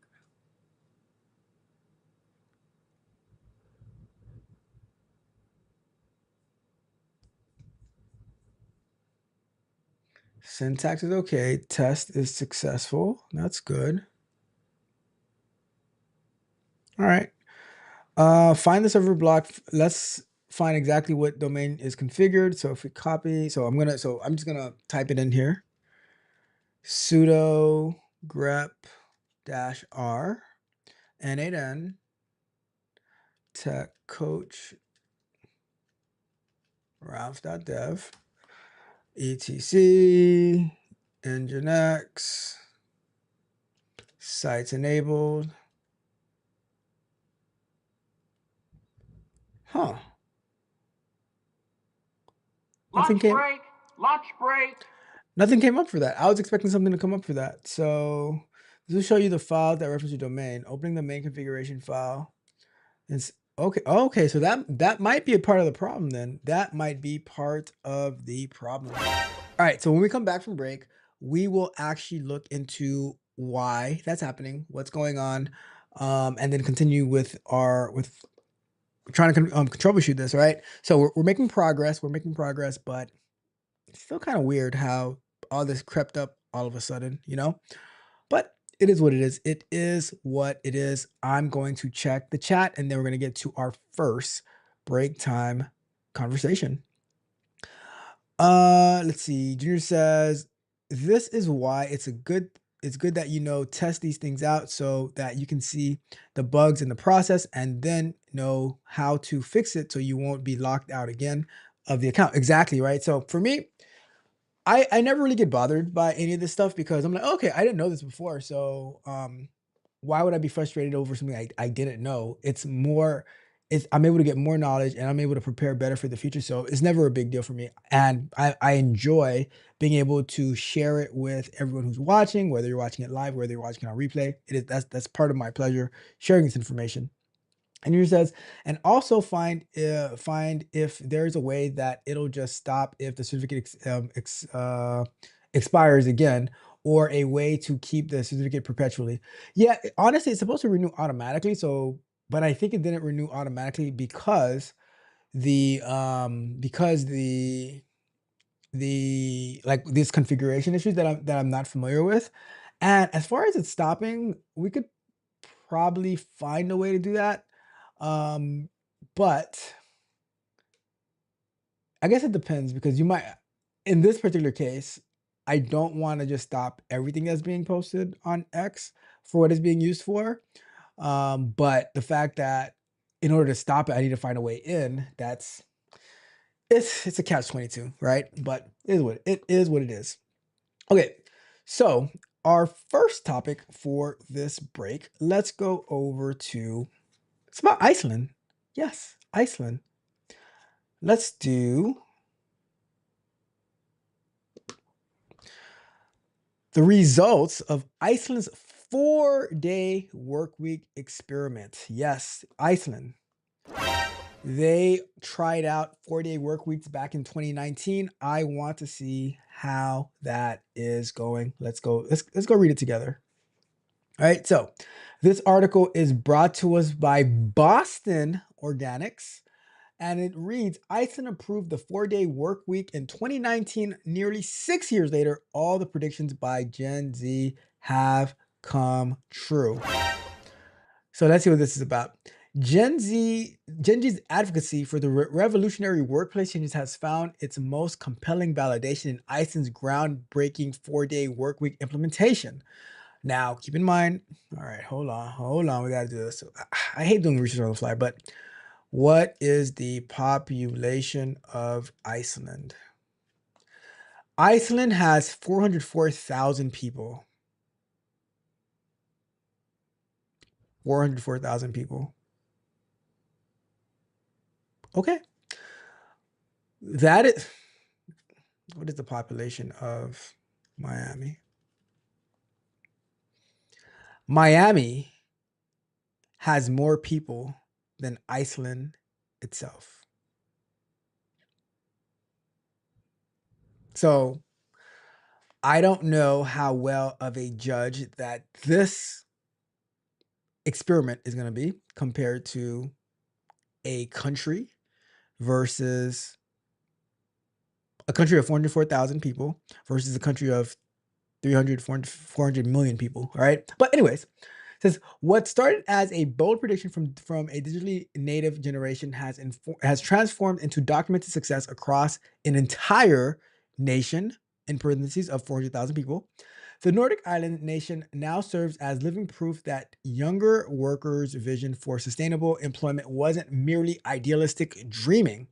syntax is okay. Test is successful. That's good. All right. Find the server block. Let's find exactly what domain is configured. So if we copy, I'm just gonna type it in here. Sudo grep -r N8N tech coach Ralph.dev etc nginx sites enabled. Huh. Lunch break. Lunch break. Nothing came up for that. I was expecting something to come up for that. So this will show you the files that reference your domain. Opening the main configuration file. It's okay. Okay, so that might be a part of the problem then. That might be part of the problem. All right, so when we come back from break, we will actually look into why that's happening, what's going on, and then continue with trying to troubleshoot this, right? So we're making progress, but it's still kind of weird how all this crept up all of a sudden, you know? But it is what it is. It is what it is. I'm going to check the chat and then we're going to get to our first break time conversation. Let's see. Junior says, this is why it's good that test these things out so that you can see the bugs in the process and then know how to fix it so you won't be locked out again of the account. Exactly, right? So for me, I never really get bothered by any of this stuff because I'm like, okay, I didn't know this before. So why would I be frustrated over something I didn't know? I'm able to get more knowledge and I'm able to prepare better for the future. So it's never a big deal for me. And I enjoy being able to share it with everyone who's watching, whether you're watching it live, whether you're watching it on replay. That's part of my pleasure, sharing this information. And he says, and also find if there's a way that it'll just stop if the certificate expires again, or a way to keep the certificate perpetually. Yeah, honestly, it's supposed to renew automatically. So, but I think it didn't renew automatically because the like these configuration issues that I'm not familiar with. And as far as it's stopping, we could probably find a way to do that. But I guess it depends because in this particular case, I don't want to just stop everything that's being posted on X for what it's being used for. But the fact that in order to stop it, I need to find a way in, it's a catch-22, right? But it is what it is. Okay, so our first topic for this break, let's go over to, it's about Iceland. Yes, Iceland. Let's do the results of Iceland's 4-day workweek experiment. Yes, Iceland. They tried out 4-day work weeks back in 2019. I want to see how that is going. Let's go read it together. All right, so this article is brought to us by Boston Organics, and it reads, Iceland approved the 4-day work week in 2019. Nearly 6 years later, all the predictions by Gen Z have come true. So let's see what this is about. Gen Z's advocacy for the revolutionary workplace changes has found its most compelling validation in Iceland's groundbreaking 4-day workweek implementation. Now, keep in mind, all right, hold on, we gotta do this. I hate doing research on the fly, but what is the population of Iceland? Iceland has 404,000 people. 404,000 people. Okay. That is, what is the population of Miami? Miami has more people than Iceland itself. So I don't know how well of a judge that this experiment is going to be compared to a country versus a country of 404,000 people versus a country of 400 million people. All right. But anyways, says what started as a bold prediction from a digitally native generation has transformed into documented success across an entire nation, in parentheses, of 400,000 people. The Nordic island nation now serves as living proof that younger workers' vision for sustainable employment wasn't merely idealistic dreaming.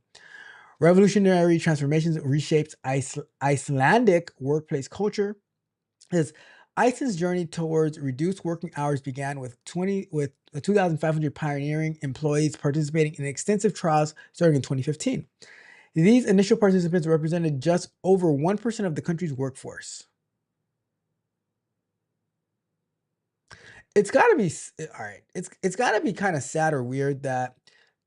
Revolutionary transformations reshaped Icelandic workplace culture. As Iceland's journey towards reduced working hours began with 2,500 pioneering employees participating in extensive trials starting in 2015. These initial participants represented just over 1% of the country's workforce. It's got to be all right. It's got to be kind of sad or weird that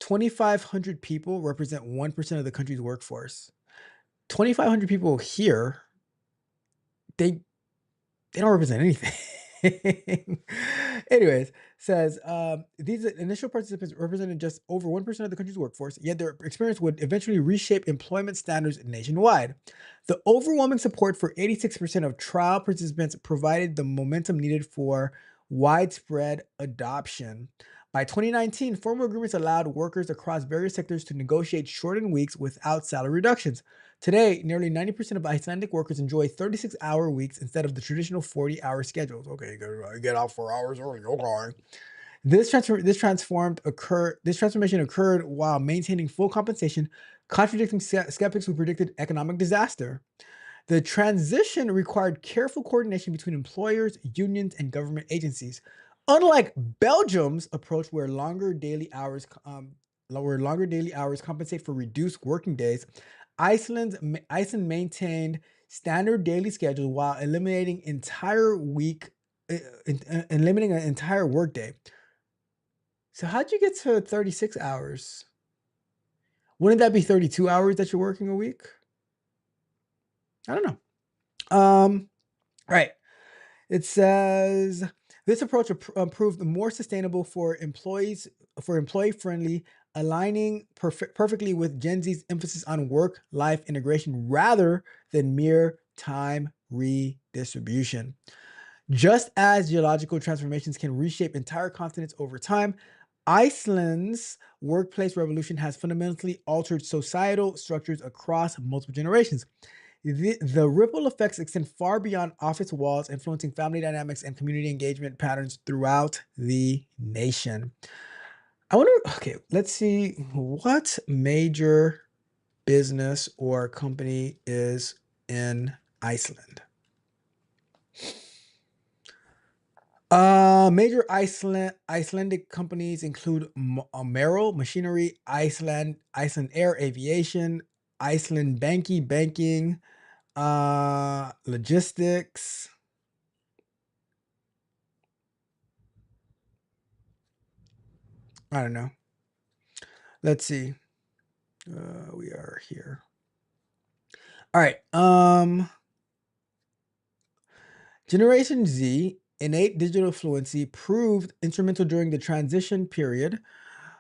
2,500 people represent 1% of the country's workforce. 2,500 people here, they don't represent anything. Anyways, says these initial participants represented just over 1% of the country's workforce, yet their experience would eventually reshape employment standards nationwide. The overwhelming support for 86% of trial participants provided the momentum needed for widespread adoption. By 2019, formal agreements allowed workers across various sectors to negotiate shortened weeks without salary reductions. Today, nearly 90% of Icelandic workers enjoy 36-hour weeks instead of the traditional 40-hour schedules. Okay, you get out 4 hours early. Okay. This transformation occurred while maintaining full compensation, contradicting skeptics who predicted economic disaster. The transition required careful coordination between employers, unions, and government agencies. Unlike Belgium's approach, where longer daily hours compensate for reduced working days, Iceland maintained standard daily schedules while eliminating an entire workday. So how'd you get to 36 hours? Wouldn't that be 32 hours that you're working a week? I don't know. Right. It says this approach proved more sustainable for employee friendly, aligning perfectly with Gen Z's emphasis on work-life integration rather than mere time redistribution. Just as geological transformations can reshape entire continents over time, Iceland's workplace revolution has fundamentally altered societal structures across multiple generations. The ripple effects extend far beyond office walls, influencing family dynamics and community engagement patterns throughout the nation. Okay, let's see what major business or company is in Iceland. Major Icelandic companies include Merrill Machinery, Iceland Air Aviation, Iceland Banking, logistics. I don't know. Let's see. We are here. All right. Generation Z, innate digital fluency, proved instrumental during the transition period.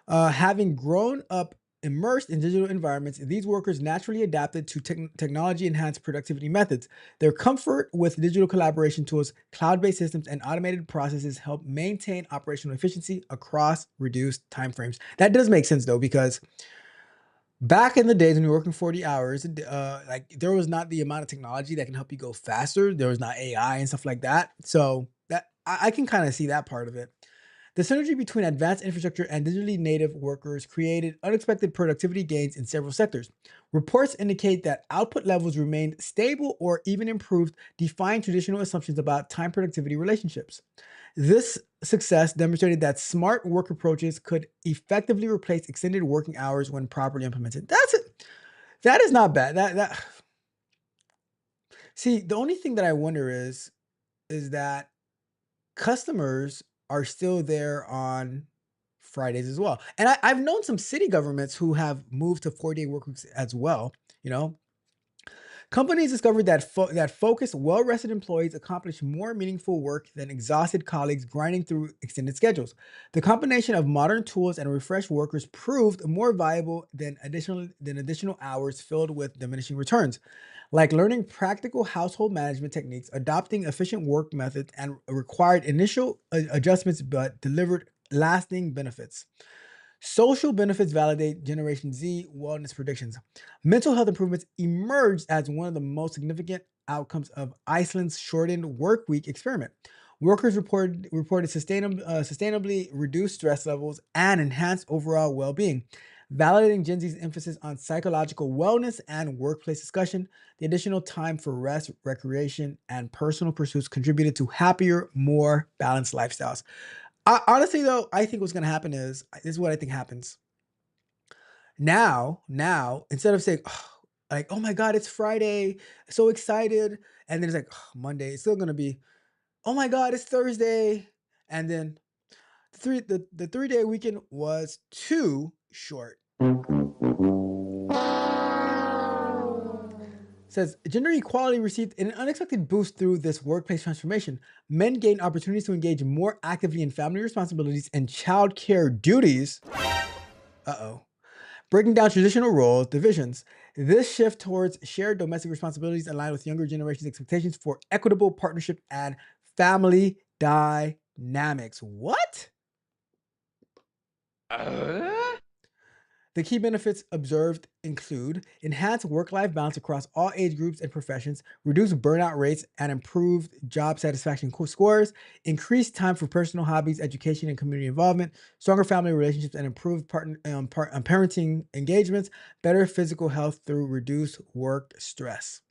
Having grown up immersed in digital environments, these workers naturally adapted to technology-enhanced productivity methods. Their comfort with digital collaboration tools, cloud-based systems, and automated processes help maintain operational efficiency across reduced timeframes. That does make sense though, because back in the days when you were working 40 hours, like there was not the amount of technology that can help you go faster. There was not AI and stuff like that. So that I can kind of see that part of it. The synergy between advanced infrastructure and digitally native workers created unexpected productivity gains in several sectors. Reports indicate that output levels remained stable or even improved, defying traditional assumptions about time productivity relationships. This success demonstrated that smart work approaches could effectively replace extended working hours when properly implemented. That's it. That is not bad. That See, the only thing that I wonder is that customers are still there on Fridays as well. And I've known some city governments who have moved to 4-day work weeks as well. You know, companies discovered that focused, well-rested employees accomplish more meaningful work than exhausted colleagues grinding through extended schedules. The combination of modern tools and refreshed workers proved more valuable than additional hours filled with diminishing returns. Like learning practical household management techniques, adopting efficient work methods, and required initial adjustments but delivered lasting benefits. Social benefits validate Generation Z wellness predictions. Mental health improvements emerged as one of the most significant outcomes of Iceland's shortened work week experiment. Workers reported sustainably reduced stress levels and enhanced overall well-being. Validating Gen Z's emphasis on psychological wellness and workplace discussion, the additional time for rest, recreation, and personal pursuits contributed to happier, more balanced lifestyles. Honestly, though, I think what's going to happen is this is what I think happens. Now, instead of saying, oh, like, oh my God, it's Friday, so excited. And then it's like, oh, Monday, it's still going to be, oh my God, it's Thursday. And then the 3-day weekend was too short. Says gender equality received an unexpected boost through this workplace transformation. Men gained opportunities to engage more actively in family responsibilities and childcare duties. Breaking down traditional roles, divisions. This shift towards shared domestic responsibilities aligned with younger generations' expectations for equitable partnership and family dynamics. What? The key benefits observed include enhanced work-life balance across all age groups and professions, reduced burnout rates and improved job satisfaction scores, increased time for personal hobbies, education, and community involvement, stronger family relationships, and improved parenting engagements, better physical health through reduced work stress.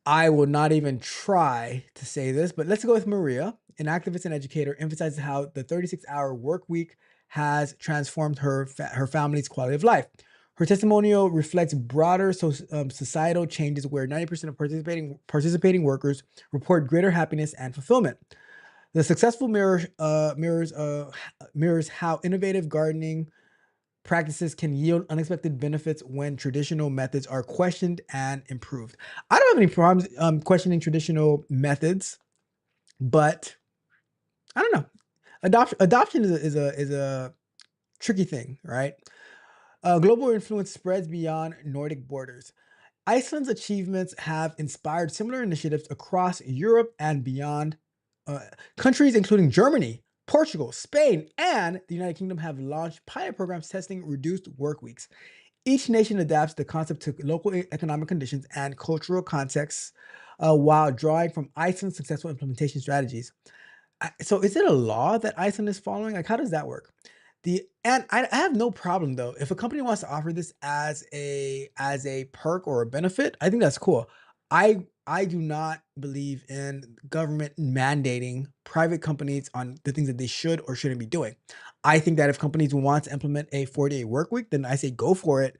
I will not even try to say this, but let's go with Maria, an activist and educator, emphasizes how the 36-hour work week has transformed her family's quality of life. Her testimonial reflects broader societal changes where 90% of participating workers report greater happiness and fulfillment. The successful mirrors how innovative gardening practices can yield unexpected benefits when traditional methods are questioned and improved. I don't have any problems questioning traditional methods, but I don't know. Adoption is a tricky thing, right? Global influence spreads beyond Nordic borders. Iceland's achievements have inspired similar initiatives across Europe and beyond. Countries including Germany, Portugal, Spain, and the United Kingdom have launched pilot programs testing reduced work weeks. Each nation adapts the concept to local economic conditions and cultural contexts while drawing from Iceland's successful implementation strategies. So is it a law that Iceland is following? Like, how does that work? And I have no problem though. If a company wants to offer this as a perk or a benefit, I think that's cool. I do not believe in government mandating private companies on the things that they should or shouldn't be doing. I think that if companies want to implement a 4-day work week, then I say go for it.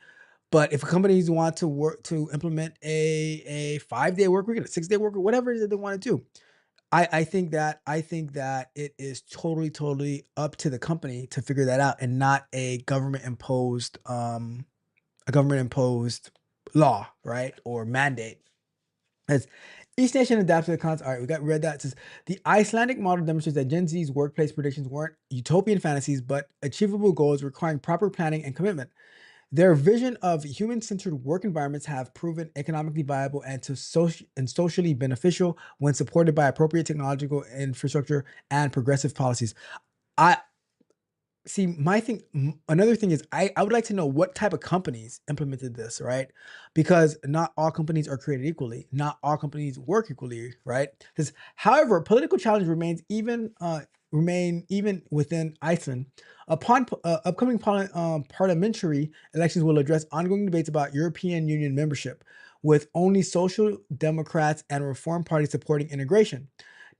But if companies want to implement a 5-day work week and a 6-day work week, whatever it is that they want to do, I think that it is totally up to the company to figure that out and not a government imposed law, right? Or mandate. As each nation adapts to the concept. All right, read that. It says the Icelandic model demonstrates that Gen Z's workplace predictions weren't utopian fantasies, but achievable goals requiring proper planning and commitment. Their vision of human-centered work environments have proven economically viable and socially beneficial when supported by appropriate technological infrastructure and progressive policies. I see my thing. Another thing is I would like to know what type of companies implemented this, right? Because not all companies are created equally. Not all companies work equally, right? Because, however, political challenge remain even within Iceland. Upon upcoming parliamentary elections will address ongoing debates about European Union membership, with only social democrats and reform parties supporting integration.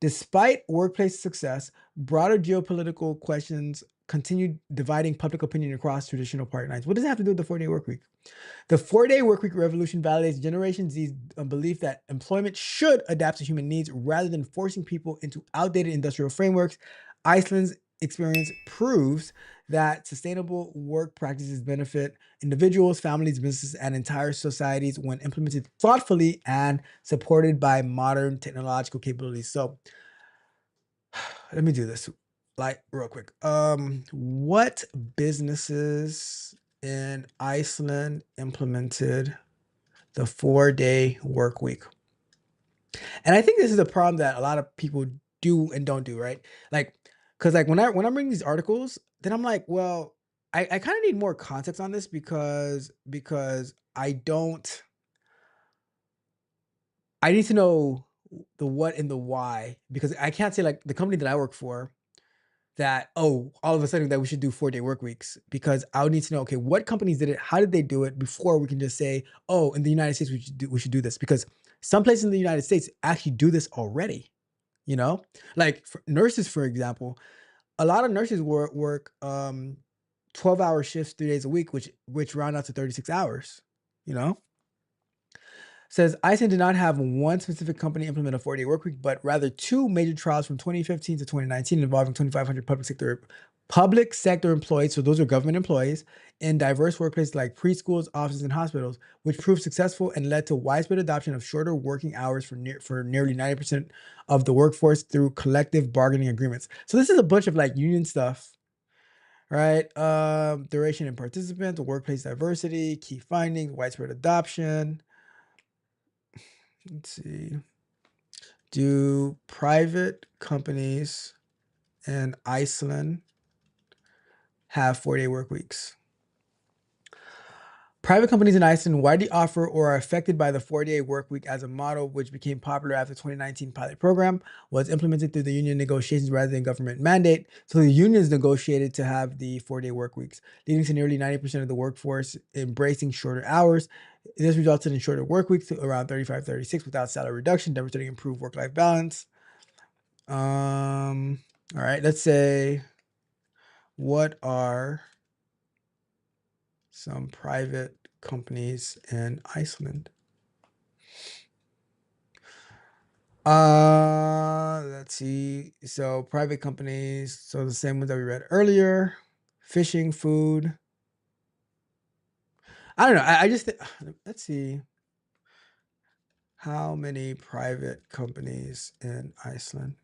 Despite workplace success, broader geopolitical questions continue dividing public opinion across traditional party lines. What does it have to do with the 4-day work week? The 4-day workweek revolution validates Generation Z's belief that employment should adapt to human needs rather than forcing people into outdated industrial frameworks. Iceland's experience proves that sustainable work practices benefit individuals, families, businesses, and entire societies when implemented thoughtfully and supported by modern technological capabilities. So let me do this like real quick. What businesses in Iceland implemented the 4-day work week? And I think this is a problem that a lot of people do and don't do, right? Like, because like when I'm reading these articles, then I'm like, well, I kind of need more context on this because I need to know the what and the why, because I can't say like the company that I work for that, oh, all of a sudden that we should do 4-day work weeks, because I would need to know, okay, what companies did it? How did they do it before we can just say, oh, in the United States, we should do this, because some places in the United States actually do this already, you know, like for nurses, for example, a lot of nurses work 12-hour shifts 3 days a week, which round out to 36 hours, you know. Says Iceland did not have one specific company implement a 4-day work week, but rather two major trials from 2015 to 2019 involving 2,500 public sector employees, so those are government employees, in diverse workplaces like preschools, offices, and hospitals, which proved successful and led to widespread adoption of shorter working hours for nearly 90% of the workforce through collective bargaining agreements. So this is a bunch of like union stuff, right? Duration and participants, workplace diversity, key findings, widespread adoption. Let's see. Do private companies in Iceland have 4-day work weeks? Private companies in Iceland widely offer or are affected by the 4-day work week as a model, which became popular after the 2019 pilot program was implemented through the union negotiations rather than government mandate. So the unions negotiated to have the 4-day work weeks, leading to nearly 90% of the workforce embracing shorter hours. This resulted in shorter work weeks to around 35, 36 without salary reduction, demonstrating improved work-life balance. All right, let's say, what are some private companies in Iceland? Let's see. So private companies, so the same ones that we read earlier, fishing, food. I don't know. I just, let's see. How many private companies in Iceland?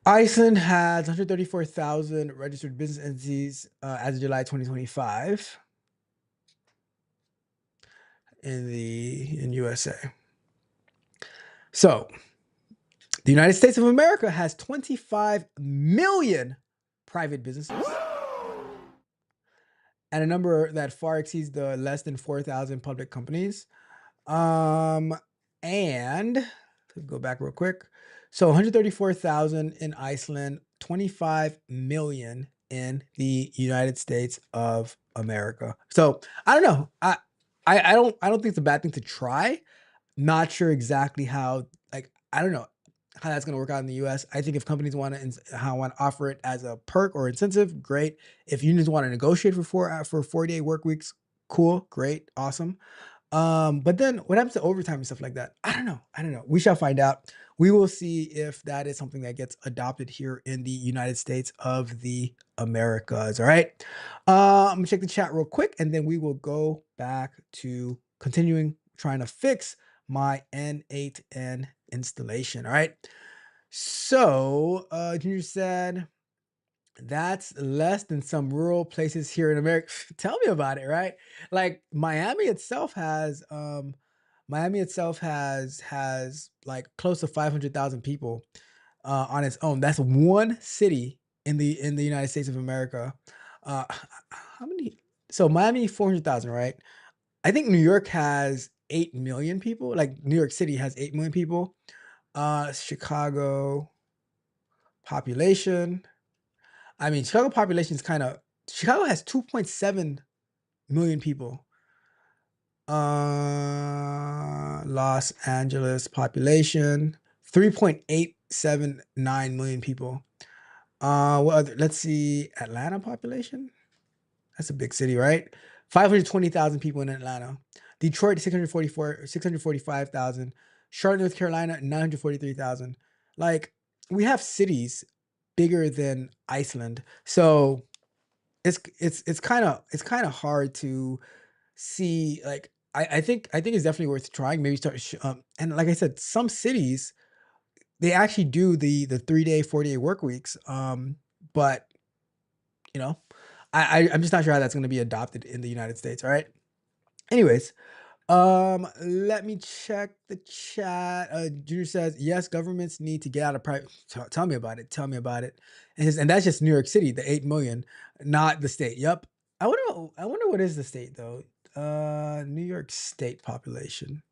Iceland has 134,000 registered business entities as of July 2025 in USA. So the United States of America has 25 million private businesses and a number that far exceeds the less than 4,000 public companies. And to go back real quick. So 134,000 in Iceland, 25 million in the United States of America. So I don't know. I don't think it's a bad thing to try. Not sure exactly how, like, I don't know how that's going to work out in the US. I think if companies want to offer it as a perk or incentive, great. If unions want to negotiate for 4-day work weeks, cool, great, awesome. But then what happens to overtime and stuff like that? I don't know. I don't know. We shall find out. We will see if that is something that gets adopted here in the United States of the Americas. All right. I'm gonna check the chat real quick, and then we will go back to continuing trying to fix my N8N installation. All right. So Junior said that's less than some rural places here in America. Tell me about it, right? Like Miami itself has like close to 500,000 people on its own. That's one city in the United States of America. Uh how many? So Miami 400,000, right? I think New York has 8 million people. Like New York City has 8 million people. Chicago population, I mean, Chicago population is Chicago has 2.7 million people. Los Angeles population, 3.879 million people. What other, let's see, Atlanta population? That's a big city, right? 520,000 people in Atlanta. Detroit, 645,000. Charlotte, North Carolina, 943,000. Like, we have cities bigger than Iceland. So it's kind of hard to see. Like, I think it's definitely worth trying. Maybe start and like I said, some cities they actually do the 3-day, 4-day work weeks. But you know, I'm just not sure how that's going to be adopted in the United States. All right. Anyways, let me check the chat. Junior says, yes, governments need to get out of private. Tell me about it. Tell me about it. And that's just New York City, the 8 million, not the state. Yep. I wonder what is the state though. New York State population.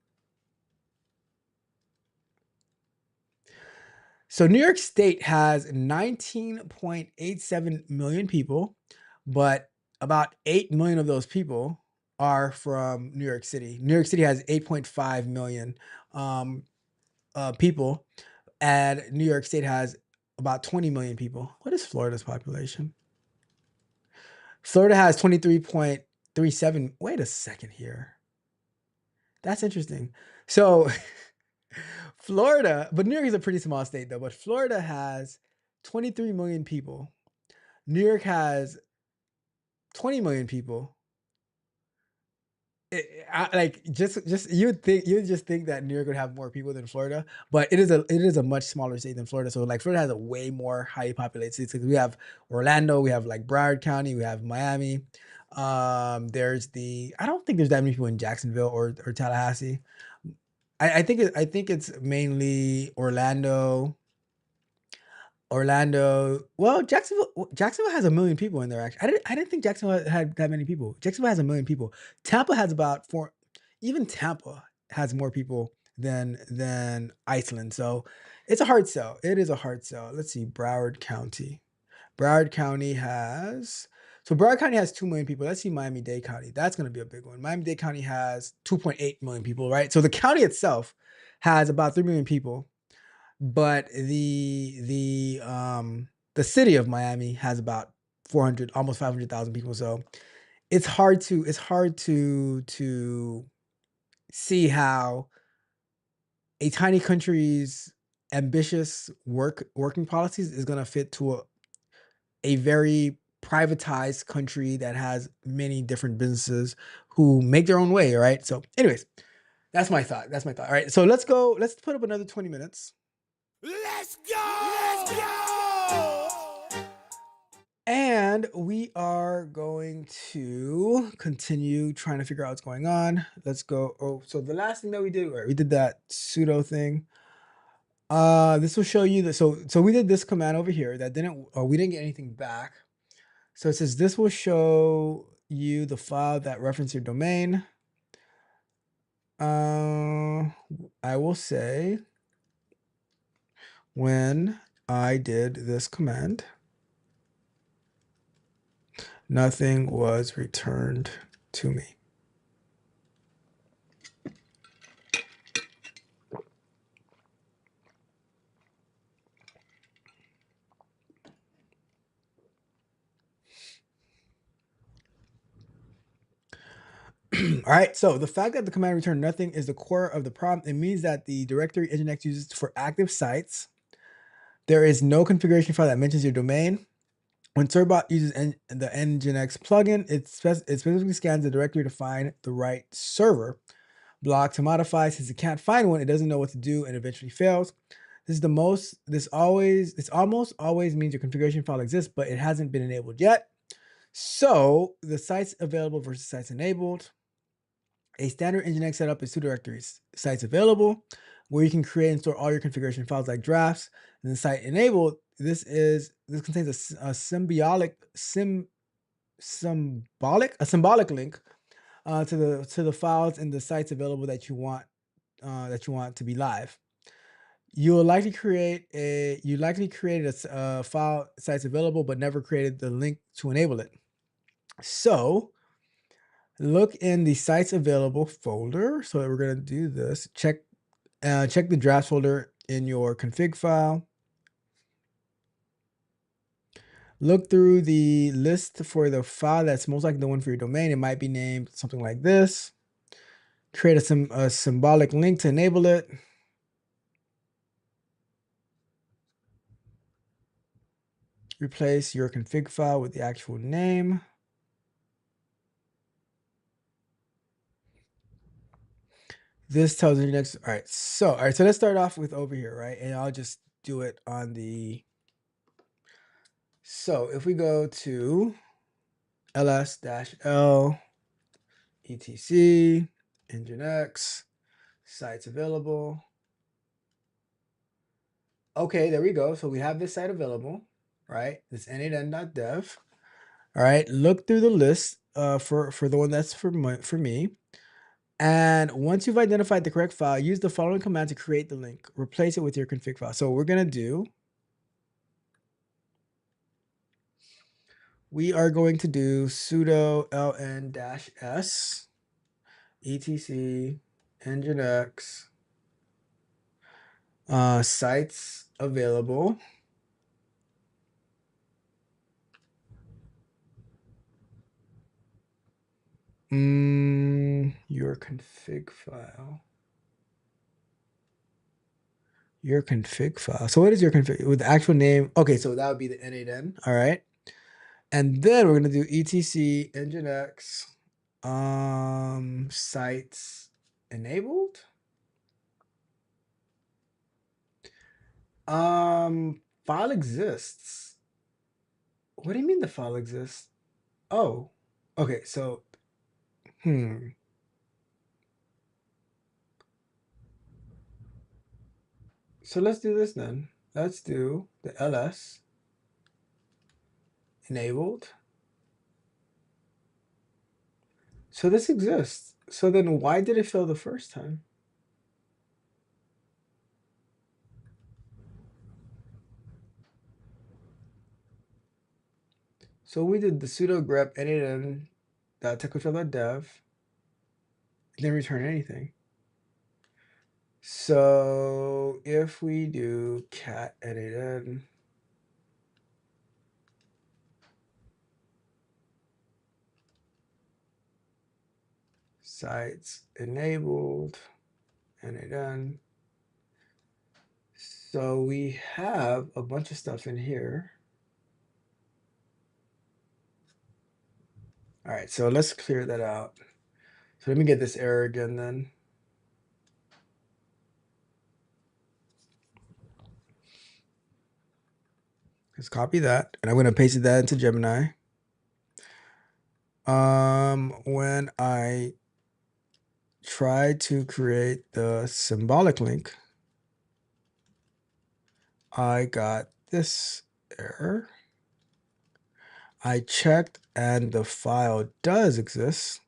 So New York State has 19.87 million people, but about 8 million of those people are from New York City. New York City has 8.5 million people, and New York State has about 20 million people. What is Florida's population? Florida has 23.37. Wait a second here. That's interesting. So Florida, but New York is a pretty small state though, but Florida has 23 million people. New York has 20 million people. Like just you would just think that New York would have more people than Florida, but it is a much smaller state than Florida. So like Florida has a way more highly populated cities. We have Orlando, we have like Broward County, we have Miami. There's the I don't think there's that many people in Jacksonville or Tallahassee. I think it's mainly Orlando. Well, Jacksonville has a million people in there. Actually, I didn't think Jacksonville had that many people. Jacksonville has a million people. Tampa has about four. Even Tampa has more people than Iceland. So it's a hard sell. It is a hard sell. Let's see, Broward County. Broward County has Broward County has 2 million people. Let's see Miami-Dade County. That's going to be a big one. Miami-Dade County has 2.8 million people, right? So the county itself has about 3 million people, but the city of Miami has about 400, almost 500,000 people. So it's hard to see how a tiny country's ambitious working policies is going to fit to a very privatized country that has many different businesses who make their own way, right? So anyways, that's my thought. All right. So let's put up another 20 minutes. Let's go! Let's go! And we are going to continue trying to figure out what's going on. Let's go. Oh, so the last thing that we did that pseudo thing. This will show you that. So we did this command over here that we didn't get anything back. So it says this will show you the file that reference your domain. I will say when I did this command, nothing was returned to me. All right, so the fact that the command return nothing is the core of the problem. It means that the directory Nginx uses for active sites, there is no configuration file that mentions your domain. When Turbot uses the Nginx plugin, it specifically scans the directory to find the right server block to modify. Since it can't find one, it doesn't know what to do and eventually fails. This almost always means your configuration file exists, but it hasn't been enabled yet. So the sites available versus sites enabled. A standard Nginx setup is two directories: sites available, where you can create and store all your configuration files like drafts, and then site enabled. This contains a symbolic link to the files in the sites available that you want to be live. You likely created a file sites available, but never created the link to enable it. So look in the sites available folder. So we're gonna do this. Check the drafts folder in your config file. Look through the list for the file that's most likely the one for your domain. It might be named something like this. Create a symbolic link to enable it. Replace your config file with the actual name. This tells you next. All right, so let's start off with over here, right? And I'll just do it on the. So if we go to ls-l etc nginx sites available. Okay, there we go. So we have this site available, right? This n8n.dev. All right, look through the list for the one that's for me. And once you've identified the correct file, use the following command to create the link. Replace it with your config file. So we are going to do sudo ln-s etc nginx sites available. Your config file. Your config file. So what is your config with the actual name? Okay, so that would be the N8N. All right. And then we're gonna do etc nginx sites enabled. File exists. What do you mean the file exists? Oh, okay. So, So let's do this then. Let's do the ls enabled. So this exists. So then why did it fail the first time? So we did the sudo grep n8n.techcontrol.dev. It didn't return anything. So if we do cat n8n sites enabled n8n, so we have a bunch of stuff in here. All right, so let's clear that out. So let me get this error again then. Let's copy that, and I'm going to paste that into Gemini. When I try to create the symbolic link, I got this error. I checked and the file does exist,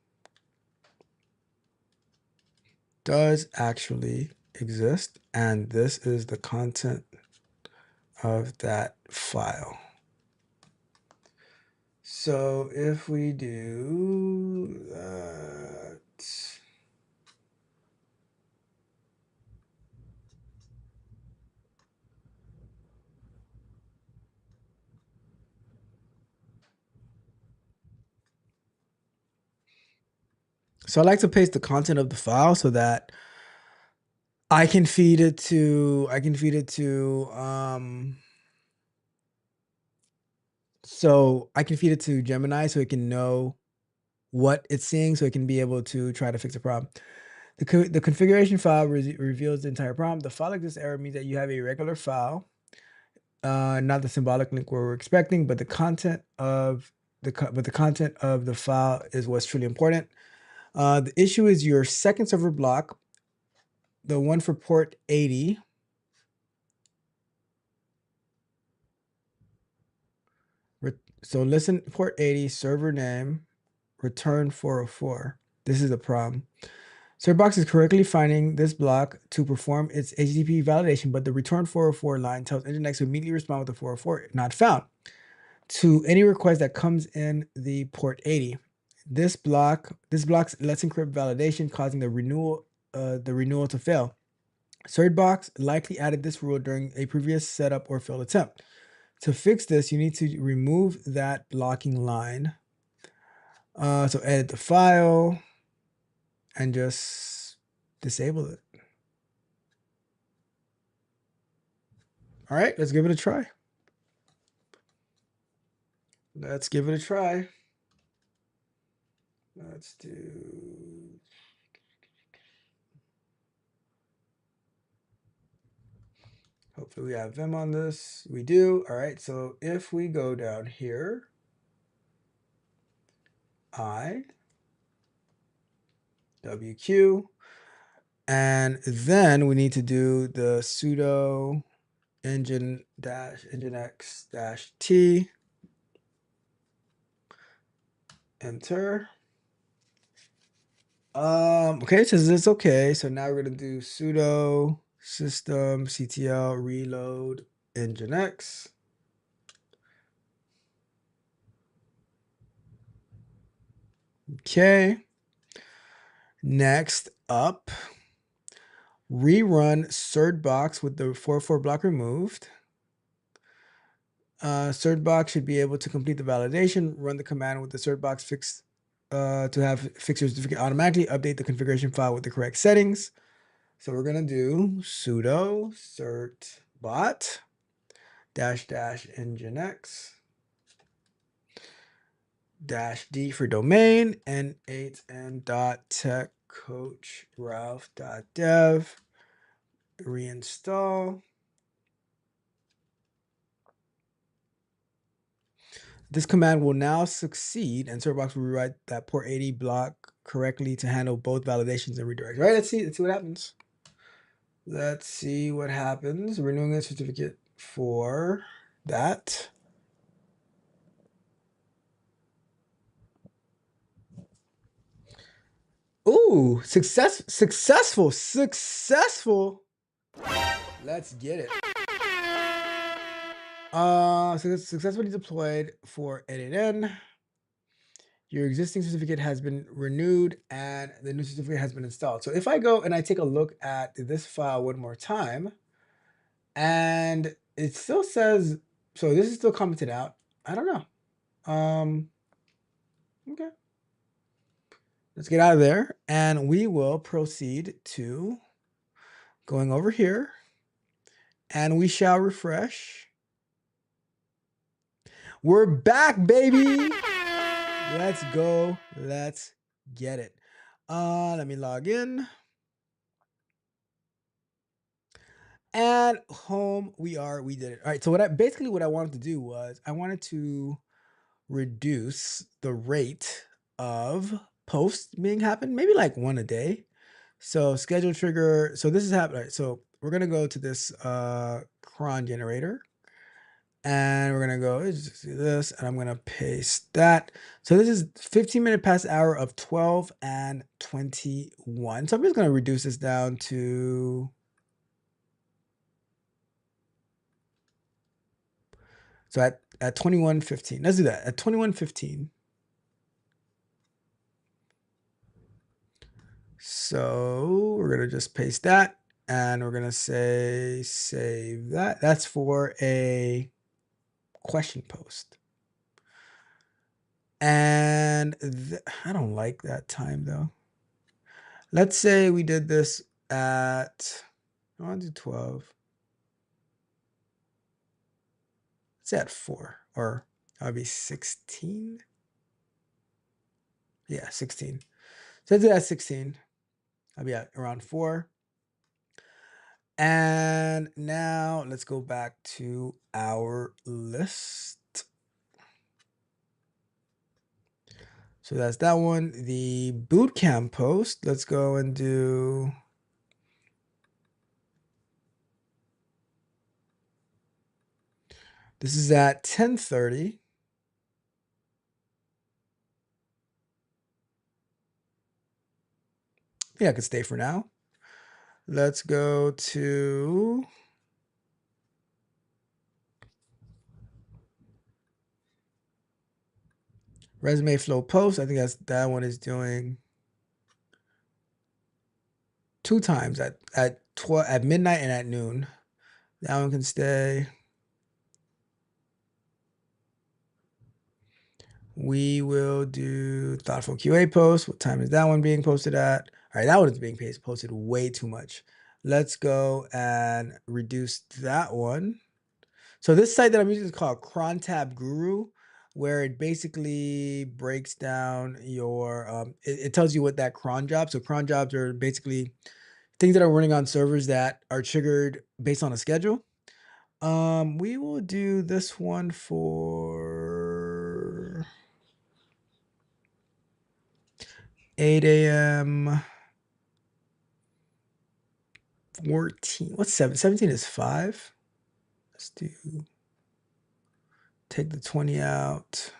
does actually exist, and this is the content of that file. So if we do that, So I like to paste the content of the file so that I can feed it to Gemini so it can know what it's seeing, so it can be able to try to fix a problem. The configuration file reveals the entire problem. The file exists error means that you have a regular file, not the symbolic link we're expecting, but the content of the file is what's truly important. The issue is your second server block, the one for port 80. So listen, port 80, server name, return 404. This is the problem. Certbox is correctly finding this block to perform its HTTP validation, but the return 404 line tells Nginx to immediately respond with the 404 not found to any request that comes in the port 80. This block lets encrypt validation, causing the renewal to fail. Certbox likely added this rule during a previous setup or failed attempt. To fix this, you need to remove that blocking line. So edit the file and just disable it. All right, let's give it a try. Let's give it a try. Let's do. Hopefully we have Vim on this. We do. All right, so if we go down here, WQ, and then we need to do the sudo nginx-t, enter. Okay, it says it's okay. So now we're gonna do sudo systemctl reload nginx. Okay. Next up, rerun certbox with the 404 block removed. Certbox should be able to complete the validation. Run the command with the certbox fixed to have fix your certificate automatically. Update the configuration file with the correct settings. So we're gonna do sudo certbot --nginx -d for domain, N8N.techcoachralph.dev, reinstall. This command will now succeed, and Certbox will rewrite that port 80 block correctly to handle both validations and redirects. All right, let's see what happens. Let's see what happens. Renewing a certificate for that. Ooh, successful. Let's get it. So it's successfully deployed for N8N. Your existing certificate has been renewed and the new certificate has been installed. So if I go and I take a look at this file one more time, and it still says, so this is still commented out. I don't know. Okay. Let's get out of there and we will proceed to going over here and we shall refresh. We're back, baby. Let's go. Let's get it. Let me log in. And home we are. We did it. All right. So basically what I wanted to do was I wanted to reduce the rate of posts being happened, maybe like one a day. So schedule trigger. So this is happening. Right, so we're gonna go to this cron generator. And we're gonna go do this, and I'm gonna paste that. So this is 15-minute past hour of 12 and 21. So I'm just gonna reduce this down to. So at 21:15. Let's do that at 21:15. So we're gonna just paste that, and we're gonna say save that. That's for a question post. And I don't like that time though. Let's say we did this at, I want to do 12. Let's say at 4, or that would be 16. Yeah, 16. So let's do that at 16. I'll be at around 4. And now let's go back to our list. So that's that one. The bootcamp post, let's go and do, this is at 10:30. Yeah, I could stay for now. Let's go to resume flow post. I think that one is doing 2 times at 12, at midnight and at noon. That one can stay. We will do thoughtful QA post. What time is that one being posted at? All right, that one is being posted way too much. Let's go and reduce that one. So this site that I'm using is called Crontab Guru, where it basically breaks down your, it tells you what that cron job. So cron jobs are basically things that are running on servers that are triggered based on a schedule. We will do this one for 8 a.m. 14. What's 7? 17 is 5. Let's do, take the 20 out.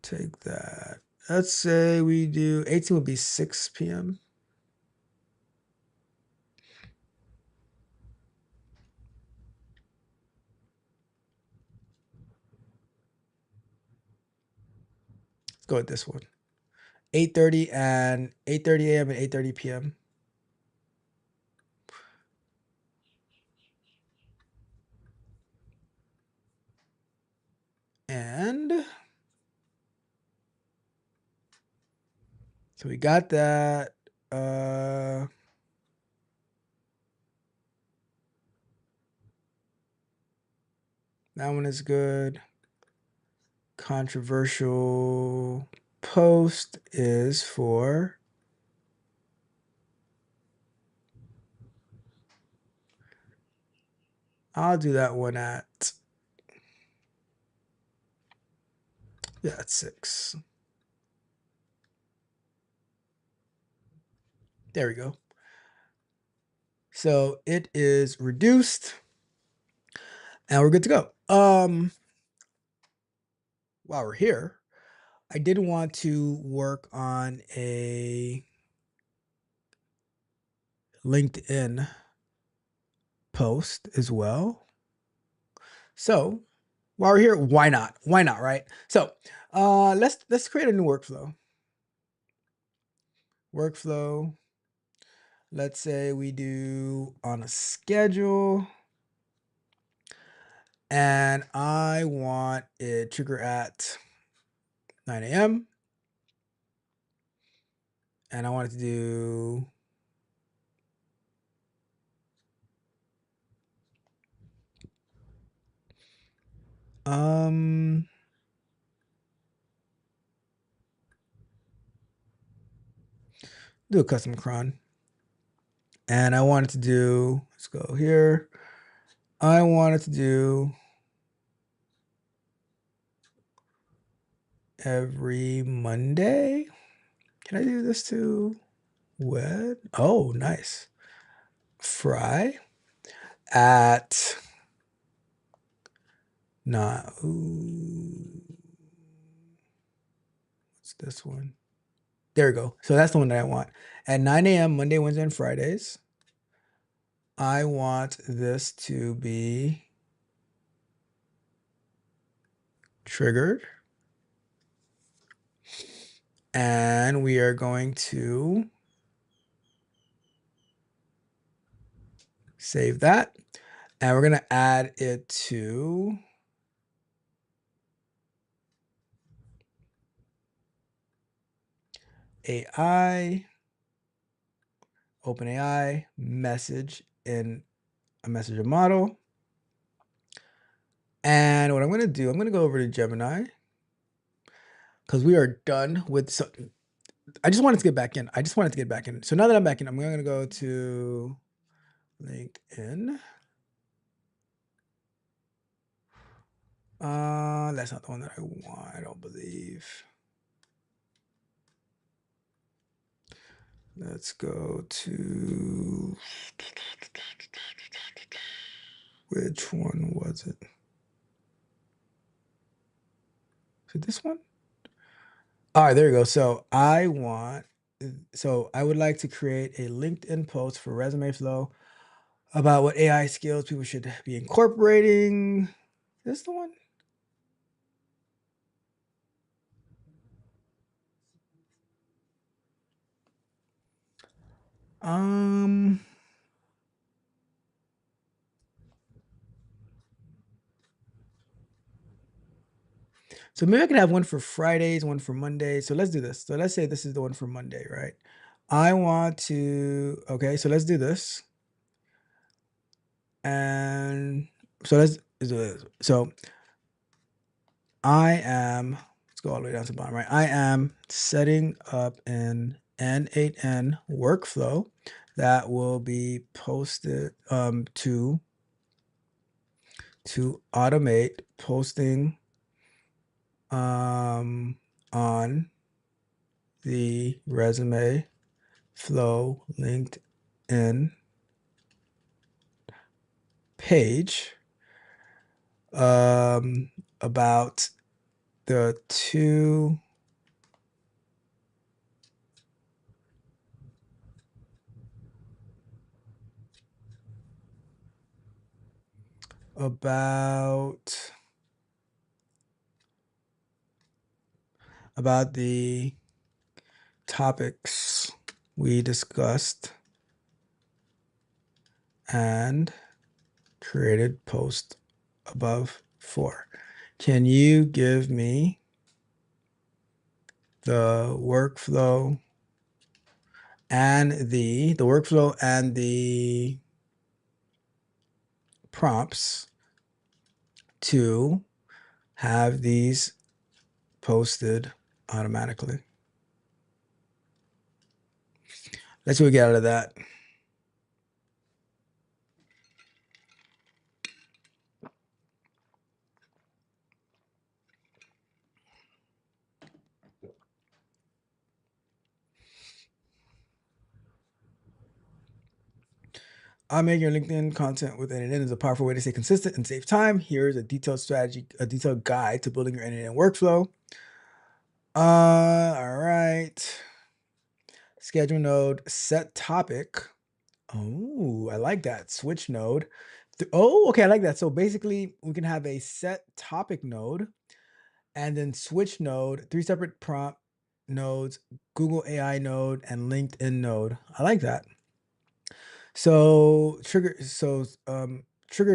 Take that. Let's say we do 18 would be 6 p.m. Let's go with this one. 8:30 and 8:30 a.m. and 8:30 p.m. And so we got that. That one is good. Controversial post is for I'll do that one at, yeah, at 6. There we go. So it is reduced and we're good to go. While we're here, I did want to work on a LinkedIn post as well. So while we're here, why not? Why not, right? So let's create a new workflow. Workflow. Let's say we do on a schedule. And I want it trigger at 9 a.m. And I want it to do do a custom cron. And I want it to do, let's go here. I want it to do every Monday. Can I do this to wed? Oh, nice. Fry at not, what's this one? There we go. So that's the one that I want. At 9 a.m. Monday, Wednesday, and Fridays, I want this to be triggered. And we are going to save that. And we're going to add it to AI, OpenAI, message in a messenger model. And what I'm going to do, I'm going to go over to Gemini because we are done with. So I just wanted to get back in. So now that I'm back in, I'm going to go to LinkedIn. That's not the one that I want, I don't believe. Let's go to, which one was it? Is it this one? All right, there you go. So I would like to create a LinkedIn post for Resume Flow about what AI skills people should be incorporating. Is this the one? So maybe I could have one for Fridays, one for Mondays. So let's do this. So let's say this is the one for Monday, right? I want to, okay, so let's do this. And so let's do this. So let's go all the way down to the bottom, right? I am setting up an N8N workflow that will be posted to automate posting on the Resume Flow LinkedIn page about the two about the topics we discussed and created post above for. Can you give me the workflow and the prompts to have these posted automatically? Let's see what we get out of that. I'm making your LinkedIn content with N8N is a powerful way to stay consistent and save time. Here's a detailed guide to building your N8N workflow. All right. Schedule node, set topic. Oh, I like that. Switch node. Oh, okay, I like that. So basically, we can have a set topic node and then switch node, 3 separate prompt nodes, Google AI node, and LinkedIn node. I like that. So trigger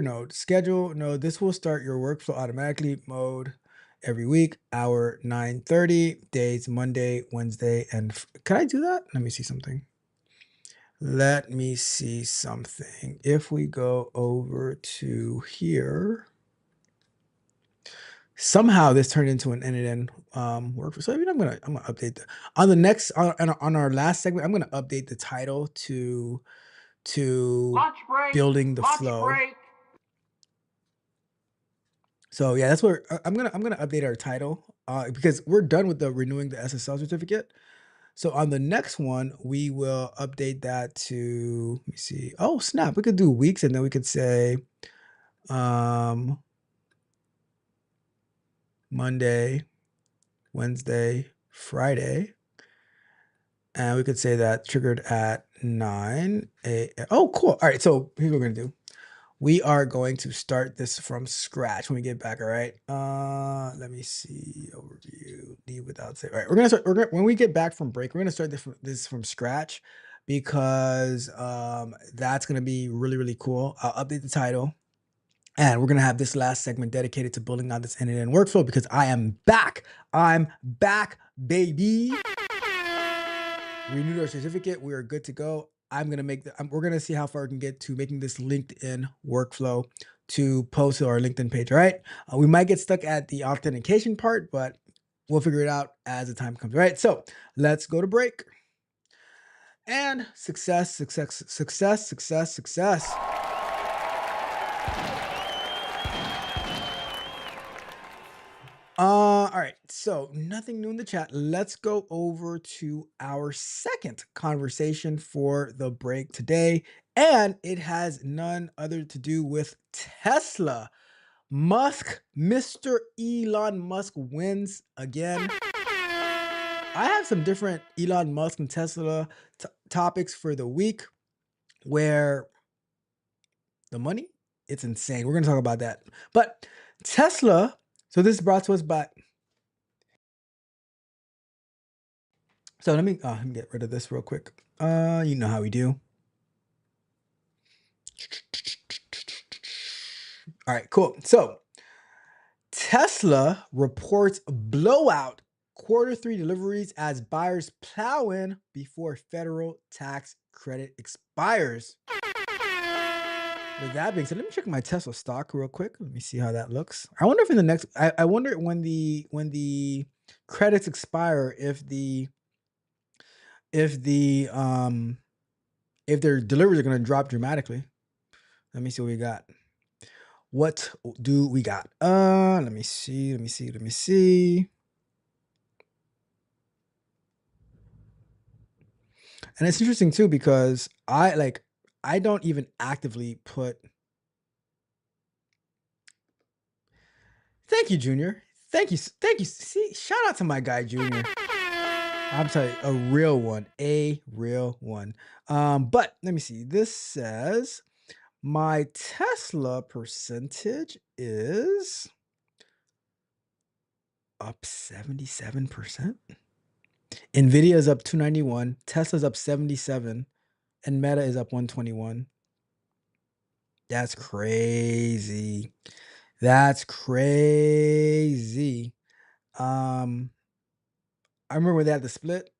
node, schedule node. This will start your workflow automatically mode every week, hour 9:30, days Monday, Wednesday, and can I do that? Let me see something. If we go over to here, somehow this turned into an N8N workflow. So I mean, I'm gonna update on our last segment. I'm gonna update the title to building the flow. So yeah, that's where I'm gonna update our title because we're done with the renewing the SSL certificate. So on the next one, we will update that to, let me see. Oh snap, we could do weeks and then we could say Monday, Wednesday, Friday. And we could say that triggered at 9 a.m. Oh, cool. All right, so here's what we're gonna do. We are going to start this from scratch when we get back, all right? Let me see, overview, leave without save. All right, when we get back from break, we're gonna start this from scratch because that's gonna be really, really cool. I'll update the title and we're gonna have this last segment dedicated to building out this N8N workflow because I am back. I'm back, baby. renewed our certificate. We are good to go. I'm gonna make we're gonna see how far we can get to making this LinkedIn workflow to post to our LinkedIn page. All right. We might get stuck at the authentication part, but we'll figure it out as the time comes. All right. So let's go to break. And success, success, success, success, success. All right, so nothing new in the chat. Let's go over to our second conversation for the break today, and it has none other to do with Tesla. Mr. Elon Musk wins again. I have some different Elon Musk and Tesla topics for the week where the money, it's insane. We're going to talk about that. But Tesla, so this is brought to us by... So let me get rid of this real quick. You know how we do. All right, cool. So Tesla reports blowout Q3 deliveries as buyers plow in before federal tax credit expires. With that being said, let me check my Tesla stock real quick. Let me see how that looks. I wonder if in the next, I wonder when the credits expire, if their deliveries are going to drop dramatically. Let me see what we got. What do we got? Let me see. And it's interesting too, because I don't even actively put... Thank you, Junior. Thank you. See, shout out to my guy, Junior. I'm sorry, a real one. But let me see. This says my Tesla percentage is up 77%. Nvidia is up 291. Tesla's up 77. And Meta is up 121. That's crazy. That's crazy. I remember when they had the split,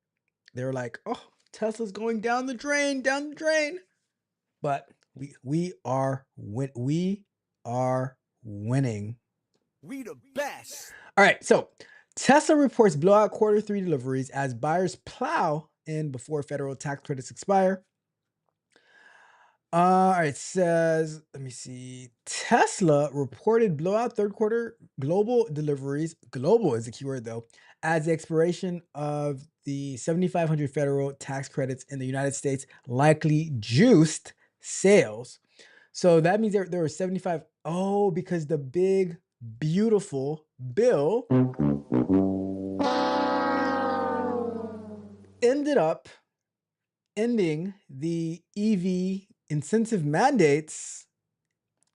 they were like, "Oh, Tesla's going down the drain." But we are winning. We the best. All right, so Tesla reports blowout Q3 deliveries as buyers plow in before federal tax credits expire. All right, it says, let me see. Tesla reported blowout third quarter global deliveries. Global is the keyword though, as the expiration of the 7,500 federal tax credits in the United States likely juiced sales. So that means there were 75. Oh, because the big, beautiful bill ended up ending the EV incentive mandates.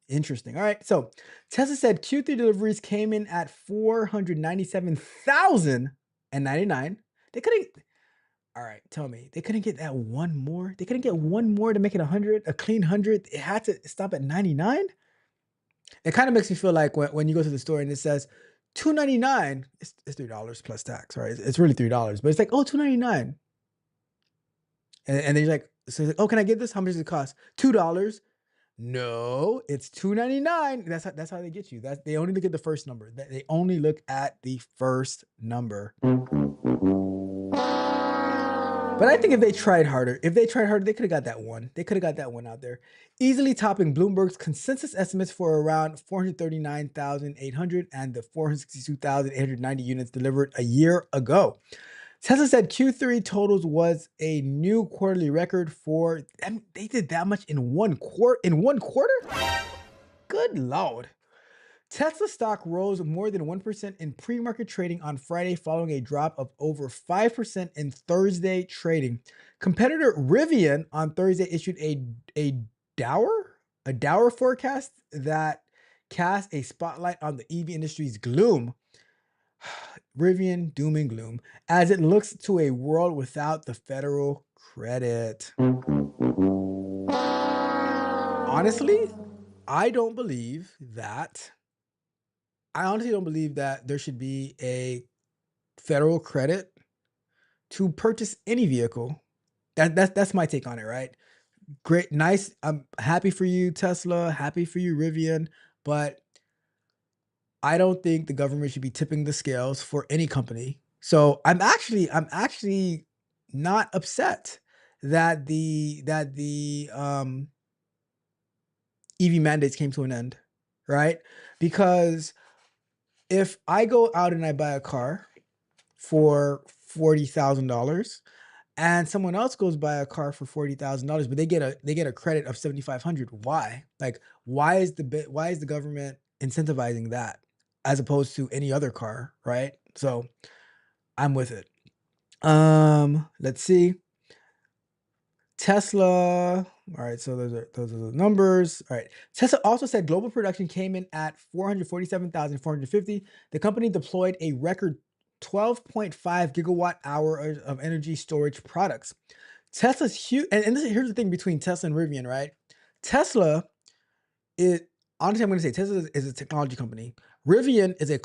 Interesting. All right. So Tesla said Q3 deliveries came in at 497,099. They couldn't... All right, tell me, they couldn't get that one more? They couldn't get one more to make it 100, a clean 100? It had to stop at 99? It kind of makes me feel like when you go to the store and it says $299, it's $3 plus tax, right? It's really $3, but it's like, oh, $299. And then you're like, so like, oh, can I get this? How much does it cost? $2. No, it's $299. That's how they get you. They only look at the first number. They only look at the first number. But I think if they tried harder, they could have got that one. They could have got that one out there, easily topping Bloomberg's consensus estimates for around 439,800 and the 462,890 units delivered a year ago. Tesla said Q3 totals was a new quarterly record for them. They did that much in one quarter. Good Lord. Tesla stock rose more than 1% in pre-market trading on Friday, following a drop of over 5% in Thursday trading. Competitor Rivian on Thursday issued a dour forecast that cast a spotlight on the EV industry's gloom. Rivian, doom and gloom, as it looks to a world without the federal credit. Honestly, I honestly don't believe that there should be a federal credit to purchase any vehicle That's my take on it, right? Great, nice. I'm happy for you, Tesla. Happy for you, Rivian. But I don't think the government should be tipping the scales for any company. So I'm actually not upset that the EV mandates came to an end, right? Because if I go out and I buy a car for $40,000 and someone else goes buy a car for $40,000, but they get a credit of 7,500. Why? Like, why is the government incentivizing that as opposed to any other car, right? So I'm with it. Let's see. Tesla. All right, so those are the numbers. All right. Tesla also said global production came in at 447,450. The company deployed a record 12.5 gigawatt hour of energy storage products. Tesla's huge, and here's the thing between Tesla and Rivian, right? Tesla, it honestly, I'm going to say Tesla is a technology company. Rivian is an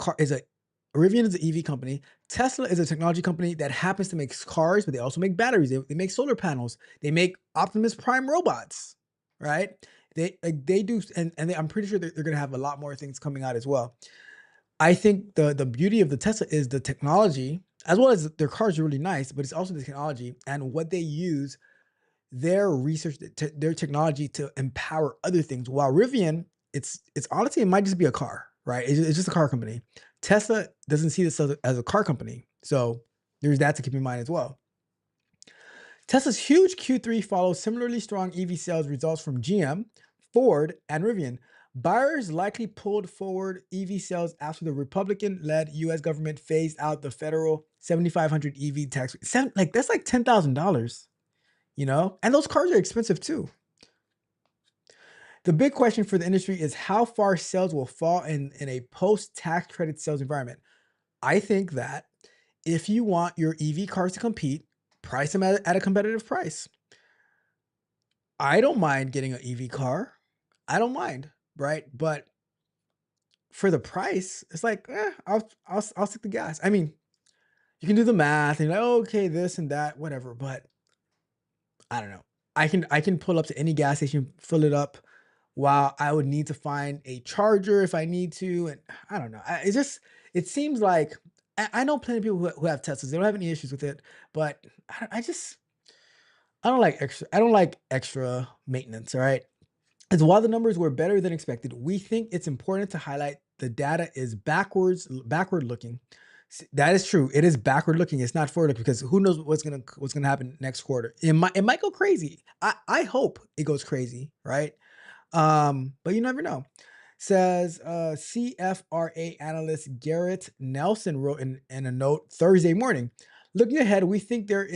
EV company. Tesla is a technology company that happens to make cars, but they also make batteries. They make solar panels. They make Optimus Prime robots, right? They do, and I'm pretty sure they're going to have a lot more things coming out as well. I think the beauty of the Tesla is the technology, as well as their cars are really nice, but it's also the technology and what they use their research, their technology to empower other things. While Rivian, it's honestly, it might just be a car, right? It's just a car company. Tesla doesn't see this as a car company. So there's that to keep in mind as well. Tesla's huge Q3 follows similarly strong EV sales results from GM, Ford, and Rivian. Buyers likely pulled forward EV sales after the Republican-led U.S. government phased out the federal 7,500 EV tax. That's like $10,000, and those cars are expensive too. The big question for the industry is how far sales will fall in a post-tax credit sales environment. I think that if you want your EV cars to compete, price them at a competitive price. I don't mind getting an EV car. I don't mind, right? But for the price, it's like, I'll stick to gas. I mean, you can do the math and you're like, okay, this and that, whatever. But I don't know. I can pull up to any gas station, fill it up, while I would need to find a charger if I need to. And I don't know. It seems like I know plenty of people who have Teslas. They don't have any issues with it, but I don't like extra maintenance. All right. As while the numbers were better than expected, we think it's important to highlight the data is backward looking. That is true. It is backward looking. It's not forward looking because who knows what's gonna happen next quarter. It might go crazy. I hope it goes crazy, right? But you never know. Says CFRA analyst Garrett Nelson wrote in a note Thursday morning. Looking ahead, we think there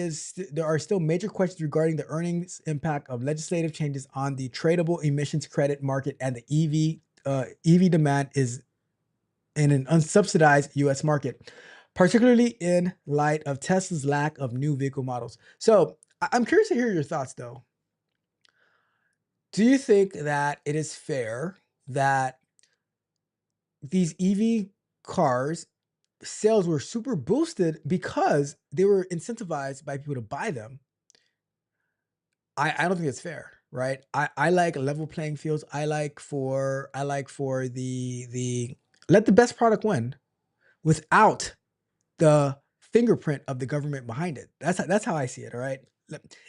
are still major questions regarding the earnings impact of legislative changes on the tradable emissions credit market and the EV demand is in an unsubsidized U.S. market, particularly in light of Tesla's lack of new vehicle models. So I'm curious to hear your thoughts, though. Do you think that it is fair that these EV cars sales were super boosted because they were incentivized by people to buy them? I don't think it's fair, right? I like level playing fields. I like for the let the best product win without the fingerprint of the government behind it. That's how I see it. All right.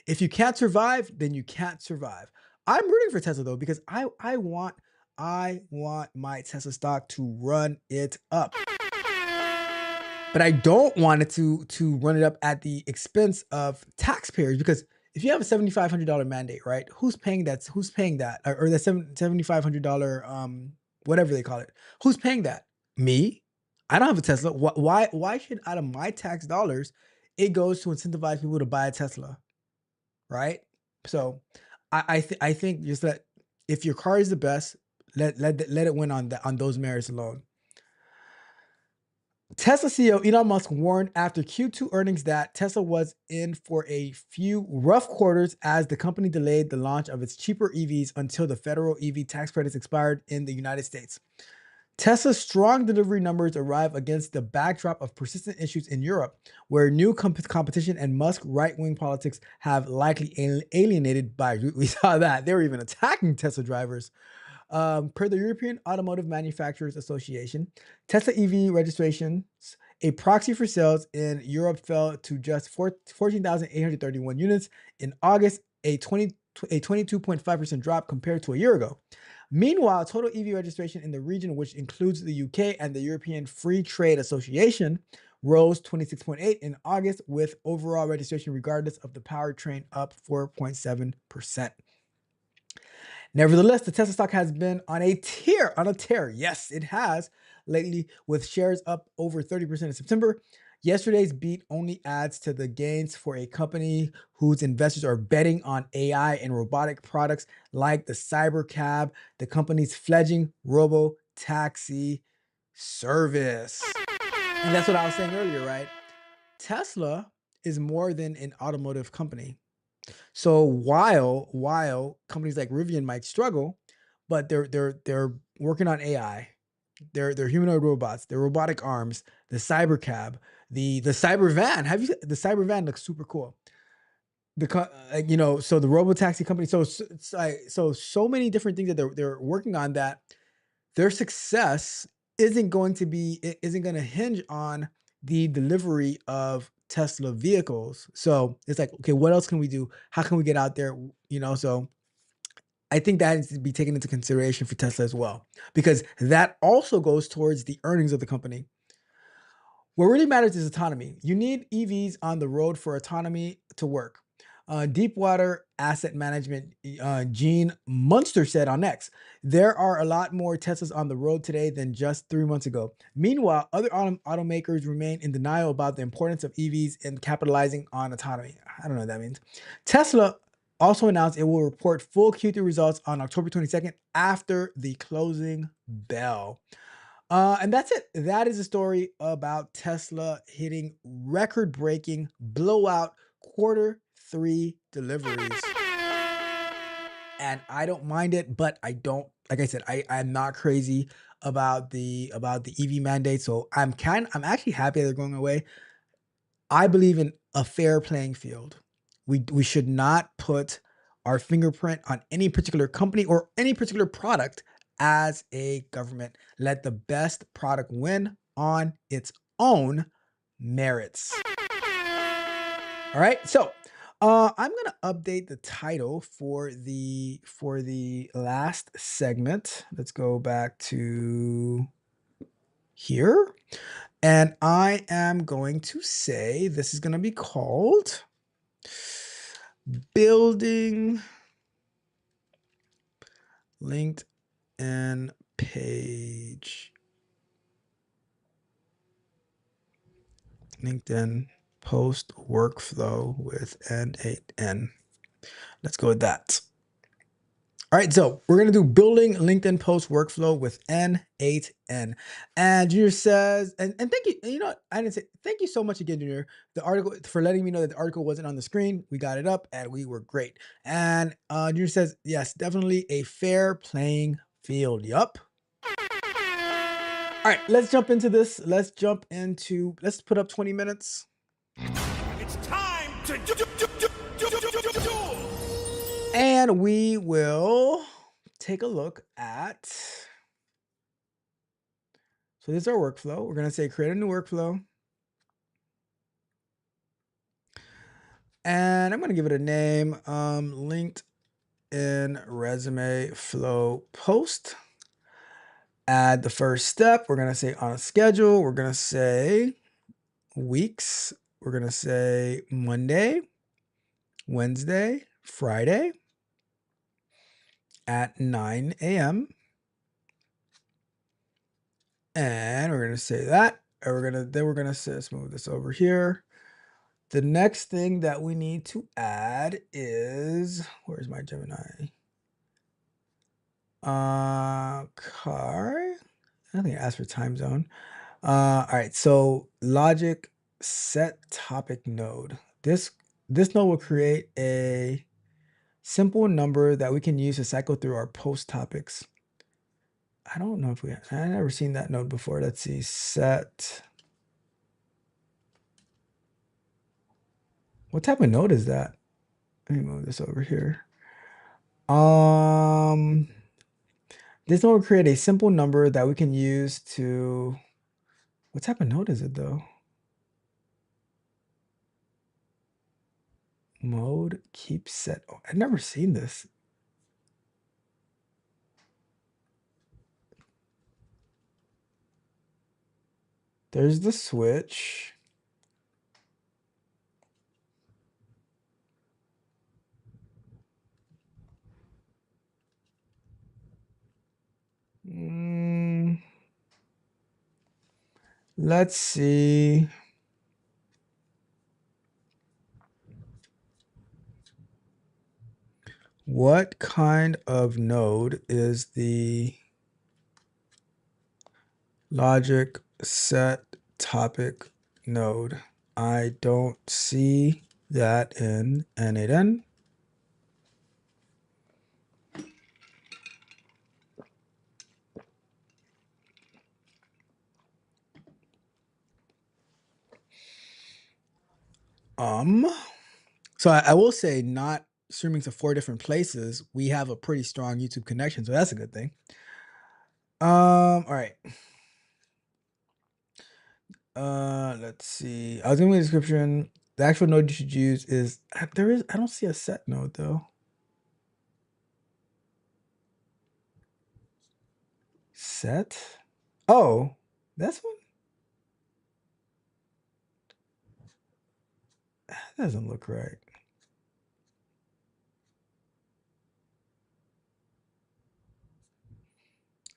If you can't survive, then you can't survive. I'm rooting for Tesla though, because I want my Tesla stock to run it up. But I don't want it to run it up at the expense of taxpayers, because if you have a $7,500 mandate, right? Who's paying that? Who's paying that? Or the $7,500 whatever they call it. Who's paying that? Me? I don't have a Tesla. Why should out of my tax dollars it goes to incentivize people to buy a Tesla? Right? So I think just that if your car is the best, let it win on those merits alone. Tesla CEO Elon Musk warned after Q2 earnings that Tesla was in for a few rough quarters as the company delayed the launch of its cheaper EVs until the federal EV tax credits expired in the United States. Tesla's strong delivery numbers arrive against the backdrop of persistent issues in Europe, where new competition and Musk right-wing politics have likely alienated buyers. We saw that. They were even attacking Tesla drivers. Per the European Automotive Manufacturers Association, Tesla EV registrations, a proxy for sales in Europe, fell to just 14,831 units in August, a 22.5% drop compared to a year ago. Meanwhile, total EV registration in the region, which includes the UK and the European Free Trade Association, rose 26.8 in August, with overall registration regardless of the powertrain up 4.7%. Nevertheless, the Tesla stock has been on a tear. Yes, it has lately, with shares up over 30% in September. Yesterday's beat only adds to the gains for a company whose investors are betting on AI and robotic products like the Cybercab, the company's fledgling robo-taxi service. And that's what I was saying earlier, right? Tesla is more than an automotive company. So while companies like Rivian might struggle, but they're working on AI, they're humanoid robots, they're robotic arms, the cybercab, the cyber van. Have you the cyber van looks super cool. So the robo taxi company. So many different things that they're working on, that their success isn't going to hinge on the delivery of Tesla vehicles. So it's like, okay, what else can we do? How can we get out there? So I think that needs to be taken into consideration for Tesla as well, because that also goes towards the earnings of the company. What really matters is autonomy. You need EVs on the road for autonomy to work. Deepwater Asset Management, Gene Munster said on X, there are a lot more Teslas on the road today than just 3 months ago. Meanwhile, other automakers remain in denial about the importance of EVs in capitalizing on autonomy. I don't know what that means. Tesla also announced it will report full Q3 results on October 22nd after the closing bell. And that's it. That is a story about Tesla hitting record-breaking blowout Q3 deliveries. And I don't mind it, but I don't, like I said, I'm not crazy about the EV mandate. So I'm actually happy they're going away. I believe in a fair playing field. We should not put our fingerprint on any particular company or any particular product as a government. Let the best product win on its own merits. All right, so I'm gonna update the title for the last segment. Let's go back to here, and I am going to say this is gonna be called Building LinkedIn Page. LinkedIn post workflow with N8N. Let's go with that. All right, so we're gonna do building LinkedIn post workflow with N8N. And Junior says, and thank you. You know what? I didn't say thank you so much again, Junior. The article for letting me know that the article wasn't on the screen. We got it up and we were great. And Junior says, yes, definitely a fair playing field. Yup. All right, let's jump into this. Let's put up 20 minutes. It's time to do. And we will take a look at, so this is our workflow. We're going to say create a new workflow. And I'm going to give it a name, LinkedIn resume flow post. Add the first step. We're going to say on a schedule. We're going to say weeks. We're going to say Monday, Wednesday, Friday at 9 a.m. And we're going to say that. And we're going to say, let's move this over here. The next thing that we need to add is, where's my Gemini? Car. I think it asked for time zone. All right, so logic set topic node. This node will create a simple number that we can use to cycle through our post topics. I don't know if I never seen that node before. Let's see, set. What type of node is that? Let me move this over here. This node will create a simple number that we can use to, what type of node is it though? Mode keep set. Oh, I've never seen this. There's the switch. Let's see. What kind of node is the logic set topic node? I don't see that in N8N. So I will say, not streaming to 4 different places, we have a pretty strong YouTube connection, so that's a good thing. All right. Let's see. I was gonna give a description. The actual node you should use is I don't see a set node though. Set? Oh, that's one. That doesn't look right.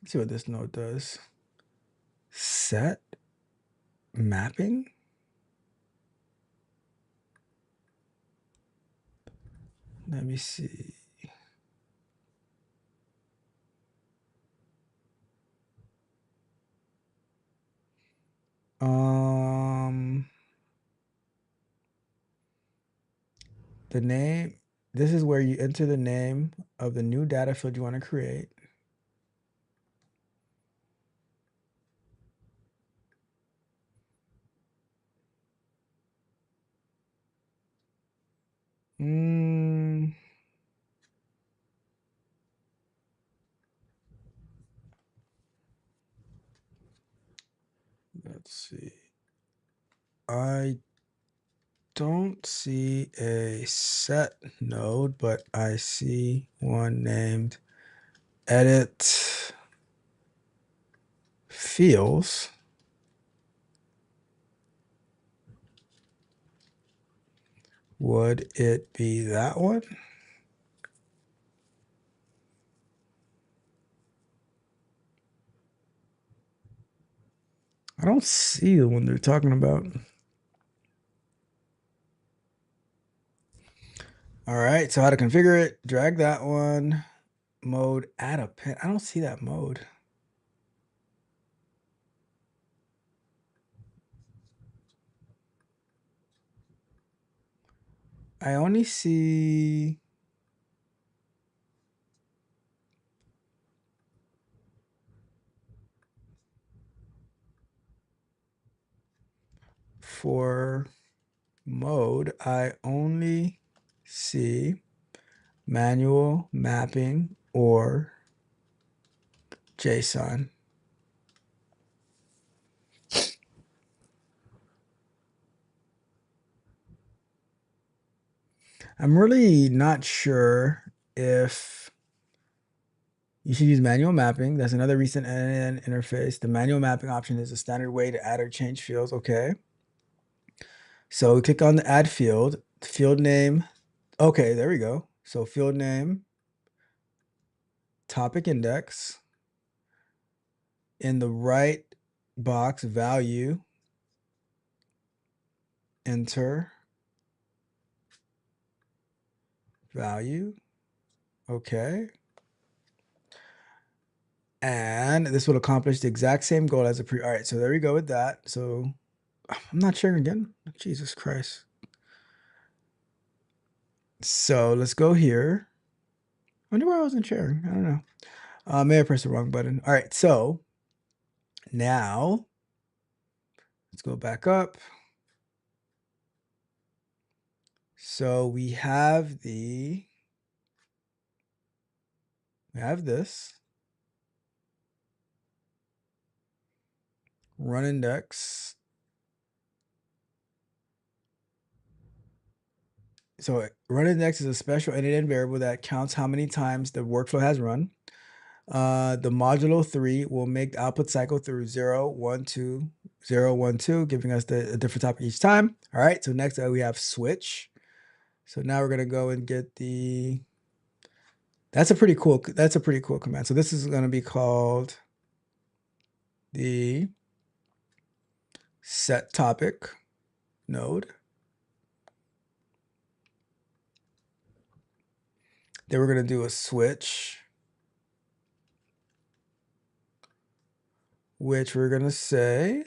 Let's see what this node does. Set mapping. Let me see. The name, this is where you enter the name of the new data field you want to create. Let's see. I don't see a set node, but I see one named edit fields. Would it be that one? I don't see the one they're talking about. All right, so how to configure it, drag that one, mode, add a pin. I don't see that mode. I only see for mode, I only see manual mapping or JSON. I'm really not sure if you should use manual mapping. That's another recent N8N interface. The manual mapping option is a standard way to add or change fields. Okay. So we click on the add field name. Okay, there we go. So field name, topic index, in the right box value, enter value. Okay. And this will accomplish the exact same goal as a all right, so there we go with that. So I'm not sharing again. Jesus Christ. So let's go here. I wonder why I wasn't sharing. I don't know. May have pressed the wrong button. All right, so now let's go back up. So we have this. Run index. So run index is a special N8N variable that counts how many times the workflow has run. The modulo 3 will make the output cycle through 0, 1, 2, 0, 1, 2, giving us a different topic each time. All right, so next we have switch. So now we're gonna go and get that's a pretty cool command. So this is gonna be called the set topic node. Then we're gonna do a switch, which we're gonna say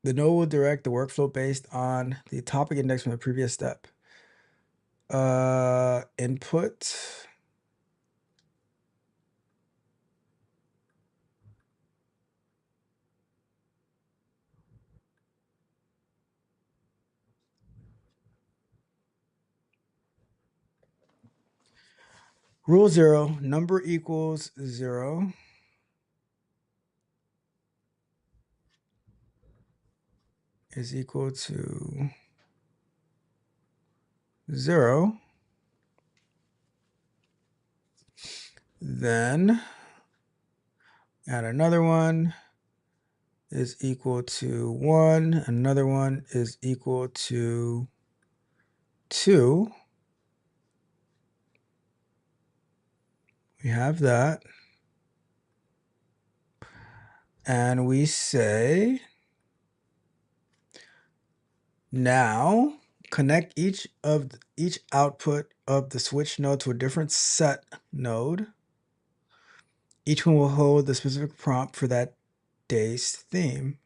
the node will direct the workflow based on the topic index from the previous step. Input rule 0, number equals 0. Is equal to 0. Then add another one is equal to 1. Another one is equal to 2. We have that. And we say, now connect each output of the switch node to a different set node. Each one will hold the specific prompt for that day's theme.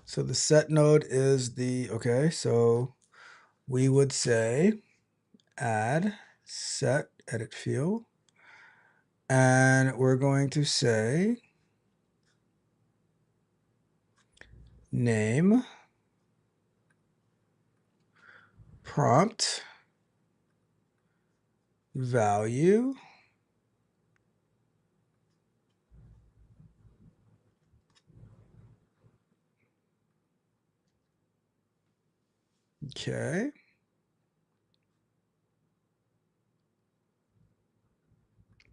So the set node is okay, so we would say add set edit field. And we're going to say name prompt value okay.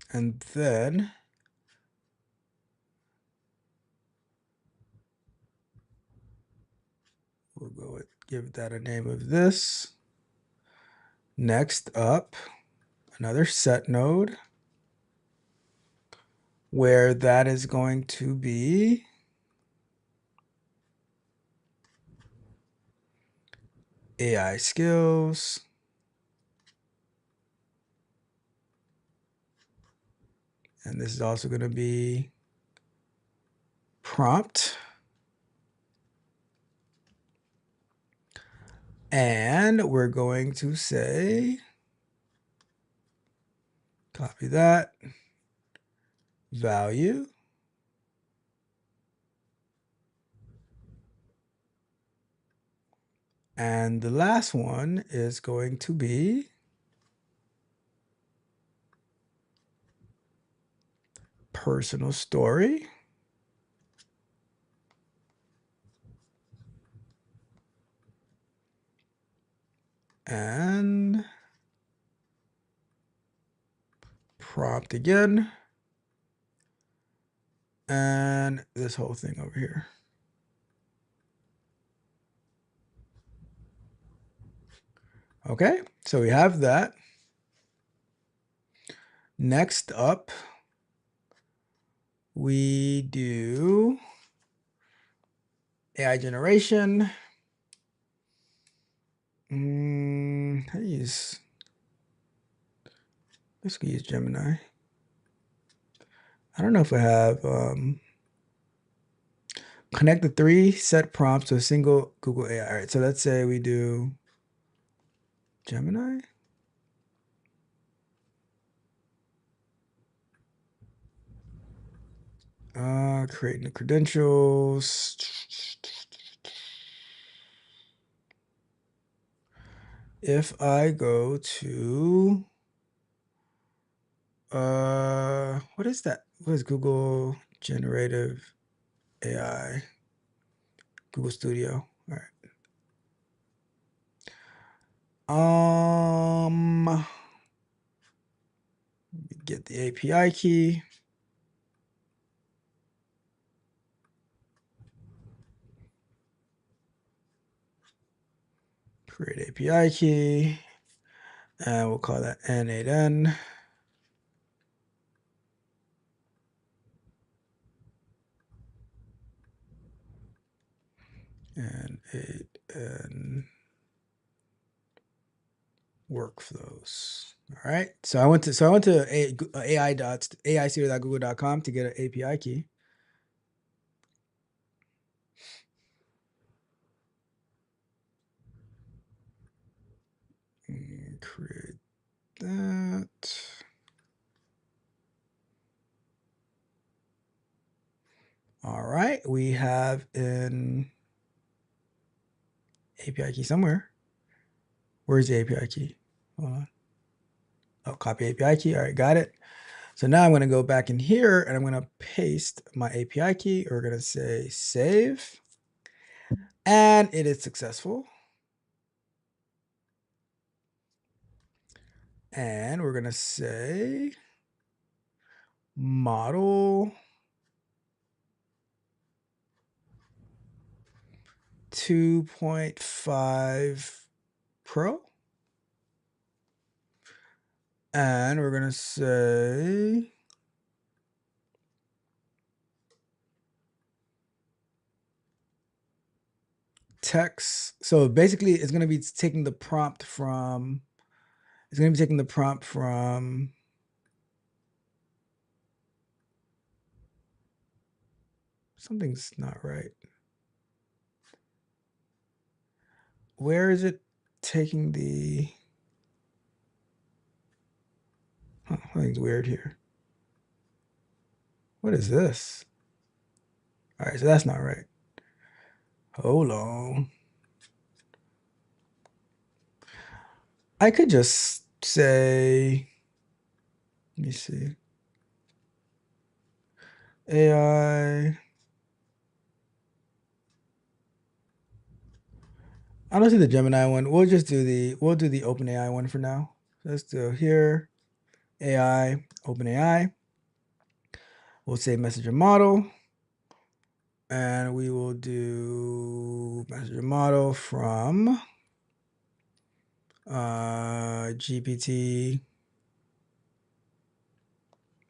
And then we'll go with, give that a name of this. Next up, another set node where that is going to be AI skills. And this is also going to be prompt. And we're going to say, copy that, value. And the last one is going to be personal story. And prompt again. And this whole thing over here. Okay, so we have that. Next up, we do AI generation. How do you let's use Gemini. I don't know if I have connect the 3 set prompts to a single Google AI. All right, so let's say we do Gemini. Creating the credentials. If I go to what is that? What is Google Generative AI? Google Studio. All right. Get the API key. Create API key. And we'll call that N8N. N8N workflows. All right. So I went to ai.aistudio.google.com to get an API key. And create that. All right, we have an API key somewhere. Where's the API key? Hold on. Oh, copy API key. All right, got it. So now I'm going to go back in here and I'm going to paste my API key. We're going to say save. And it is successful. And we're going to say model 2.5 Pro. And we're going to say text. So basically it's going to be taking the prompt from, something's not right. Where is it taking the, something's weird here. What is this? All right, so that's not right. Hold on. I could just say, let me see. AI. I don't see the Gemini one. We'll do the OpenAI one for now. Let's do here, AI, OpenAI. We'll say messenger model. And we will do messenger model from GPT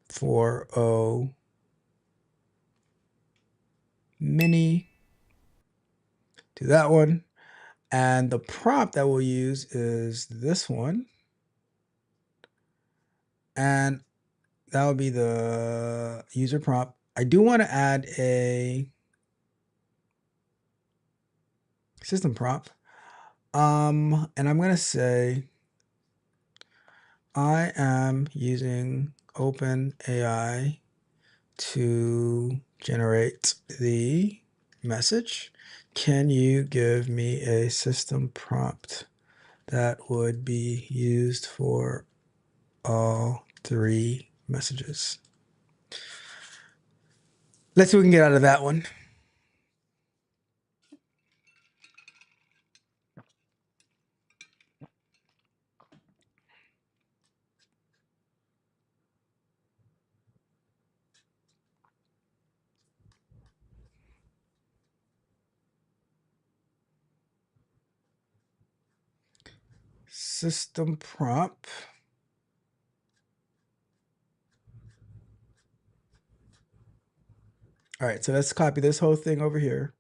4o mini. Do that one. And the prompt that we'll use is this one. And that will be the user prompt. I do want to add a system prompt. And I'm going to say, I am using OpenAI to generate the message. Can you give me a system prompt that would be used for all 3 messages? Let's see what we can get out of that one. System prompt. All right, so let's copy this whole thing over here.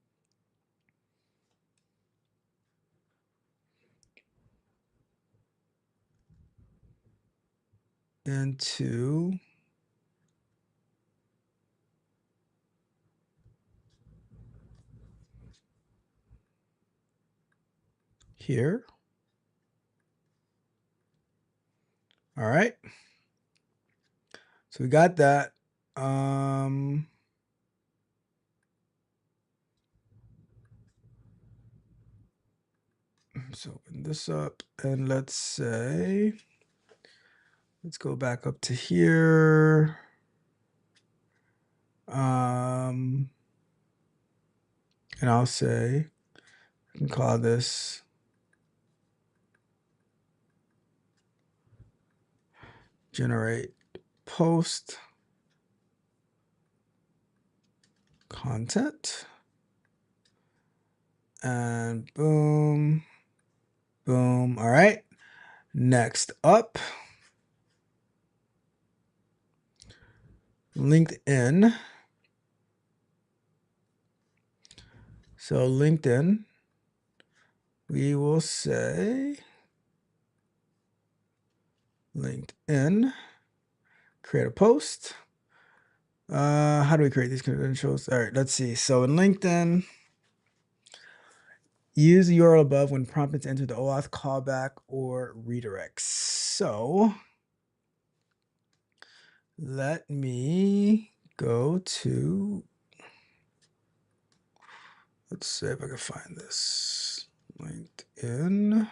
Into here. All right. So we got that. Let's open this up and let's go back up to here. And I'll say, I can call this generate post content. And boom, boom. All right. Next up, LinkedIn. So LinkedIn, we will say LinkedIn, create a post. How do we create these credentials? All right, let's see. So in LinkedIn, use the URL above when prompted to enter the OAuth callback or redirects. So let me go to, let's see if I can find this. LinkedIn.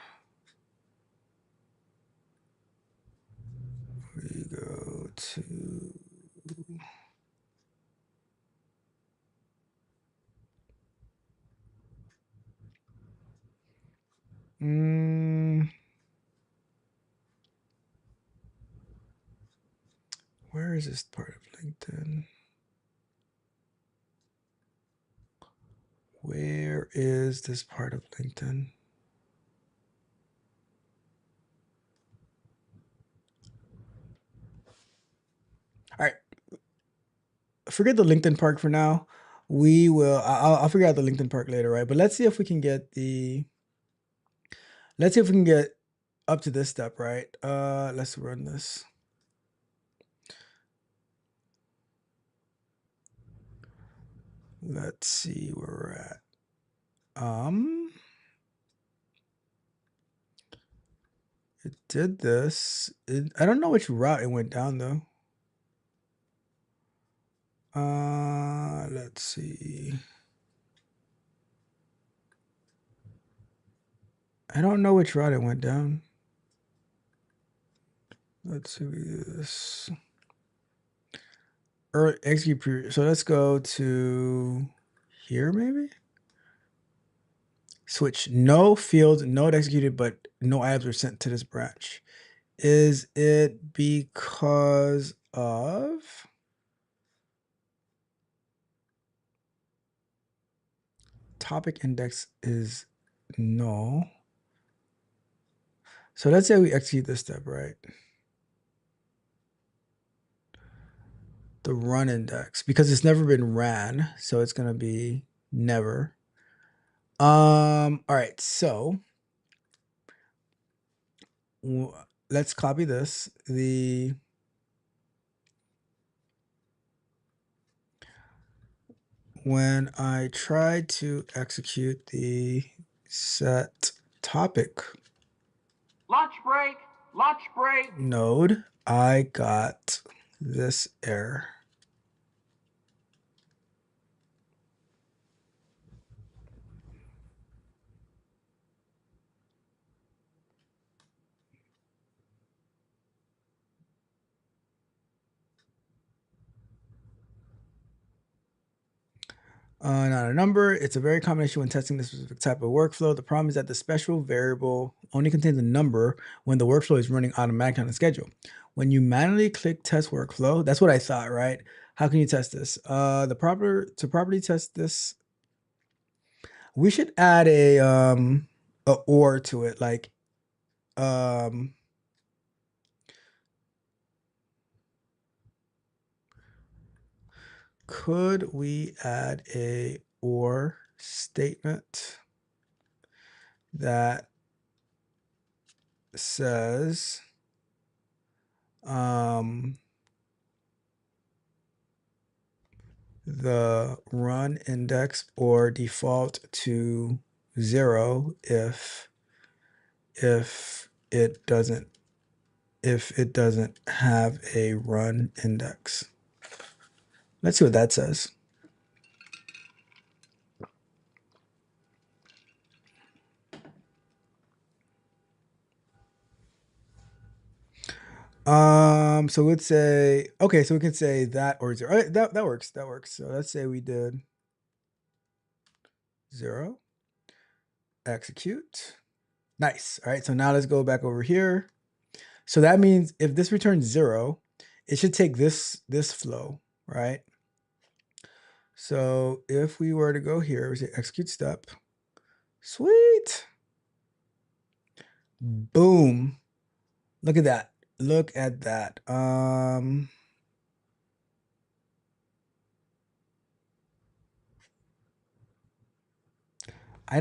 We go to where is this part of LinkedIn? Where is this part of LinkedIn? All right. Forget the LinkedIn part for now. We will, I'll figure out the LinkedIn part later, right? But let's see if we can get up to this step, right? Let's run this. Let's see where we're at. It did this. I don't know which route it went down though. Let's see. I don't know which route it went down. Let's see this. Early execute period. So let's go to here maybe. Switch no field, node executed, but no items were sent to this branch. Is it because of topic index is null? So let's say we execute this step, right? The run index, because it's never been ran, so it's gonna be never. All right, so let's copy this. When I try to execute the set topic Lunch break. node, I got this error. Not a number. It's a very common issue when testing this specific type of workflow. The problem is that the special variable only contains a number when the workflow is running automatically on a schedule. When you manually click test workflow, that's what I thought, right? How can you test this? To properly test this, we should add a or to it, like could we add a or statement that says the run index or default to 0 if if it doesn't have a run index. Let's see what that says. So let's say, okay, so we can say that or 0. All right, that works. That works. So let's say we did 0, execute. Nice. All right, so now let's go back over here. So that means if this returns 0, it should take this flow, right? So if we were to go here, we say execute step. Sweet. Boom. Look at that. Look at that. I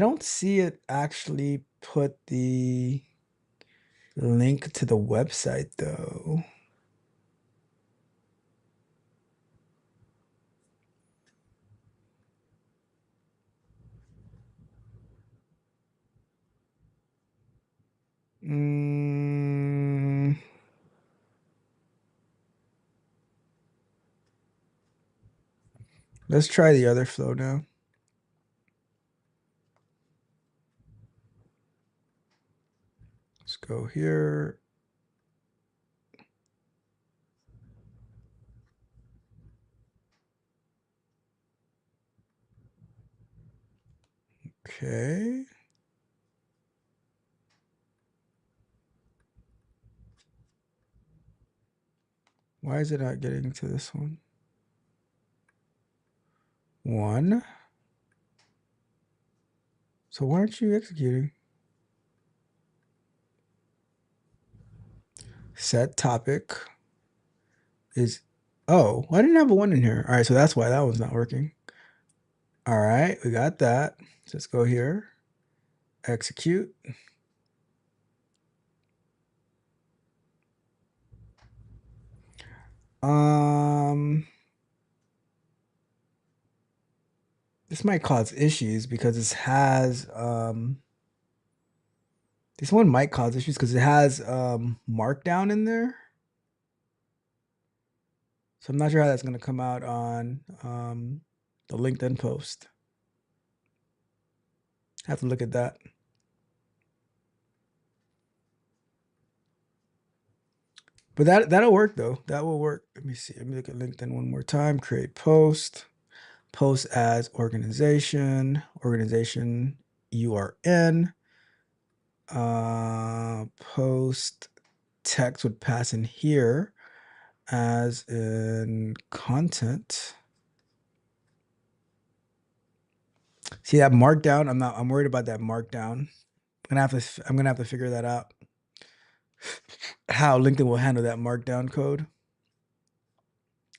don't see it actually put the link to the website though. Let's try the other flow now. Let's go here. Okay. Why is it not getting to this one? 1. So why aren't you executing? Set topic is, oh, I didn't have a 1 in here. All right, so that's why that one's not working. All right, we got that. So let's go here, execute. This might cause issues because this has, this one might cause issues because it has markdown in there. So I'm not sure how that's going to come out on the LinkedIn post. Have to look at that. But that'll work though. That will work. Let me see. Let me look at LinkedIn one more time. Create post. Post as organization. Organization URN. Post text would pass in here as in content. See that markdown? I'm worried about that markdown. I'm gonna have to figure that out. How LinkedIn will handle that markdown code.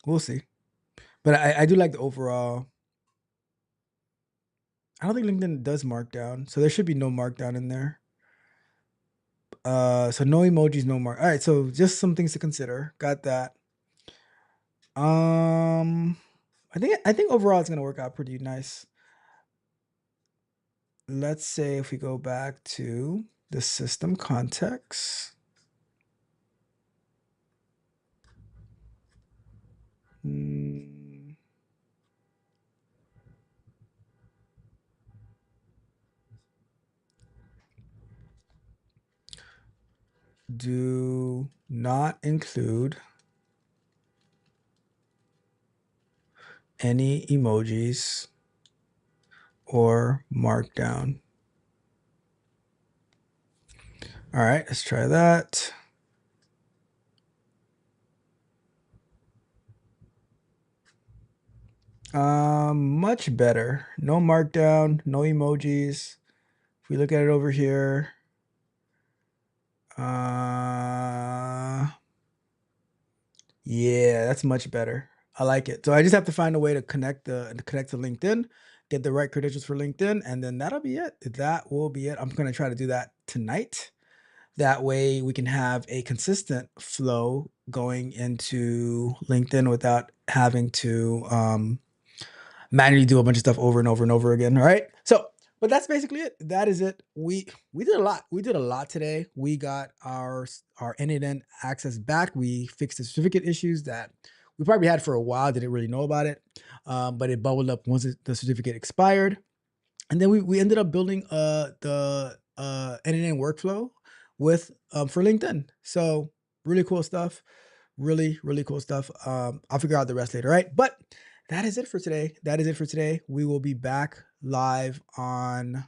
We'll see. But I do like the overall. I don't think LinkedIn does markdown, so there should be no markdown in there. So no emojis, no mark. All right, so just some things to consider. Got that. I think overall it's gonna work out pretty nice. Let's say if we go back to the system context. Do not include any emojis or markdown. All right, let's try that. Much better. No markdown, no emojis. If we look at it over here, yeah, that's much better. I like it. So I just have to find a way to connect to LinkedIn, get the right credentials for LinkedIn, and then that'll be it. That will be it. I'm going to try to do that tonight. That way we can have a consistent flow going into LinkedIn without having to manually do a bunch of stuff over and over and over again. All right. So But that's basically it. That is it. We did a lot. We did a lot today. We got our N8N access back. We fixed the certificate issues that we probably had for a while. Didn't really know about it, but it bubbled up once the certificate expired. And then we ended up building the N8N workflow with for LinkedIn. So really cool stuff. Really cool stuff. I'll figure out the rest later, right? But that is it for today. That is it for today. We will be back live on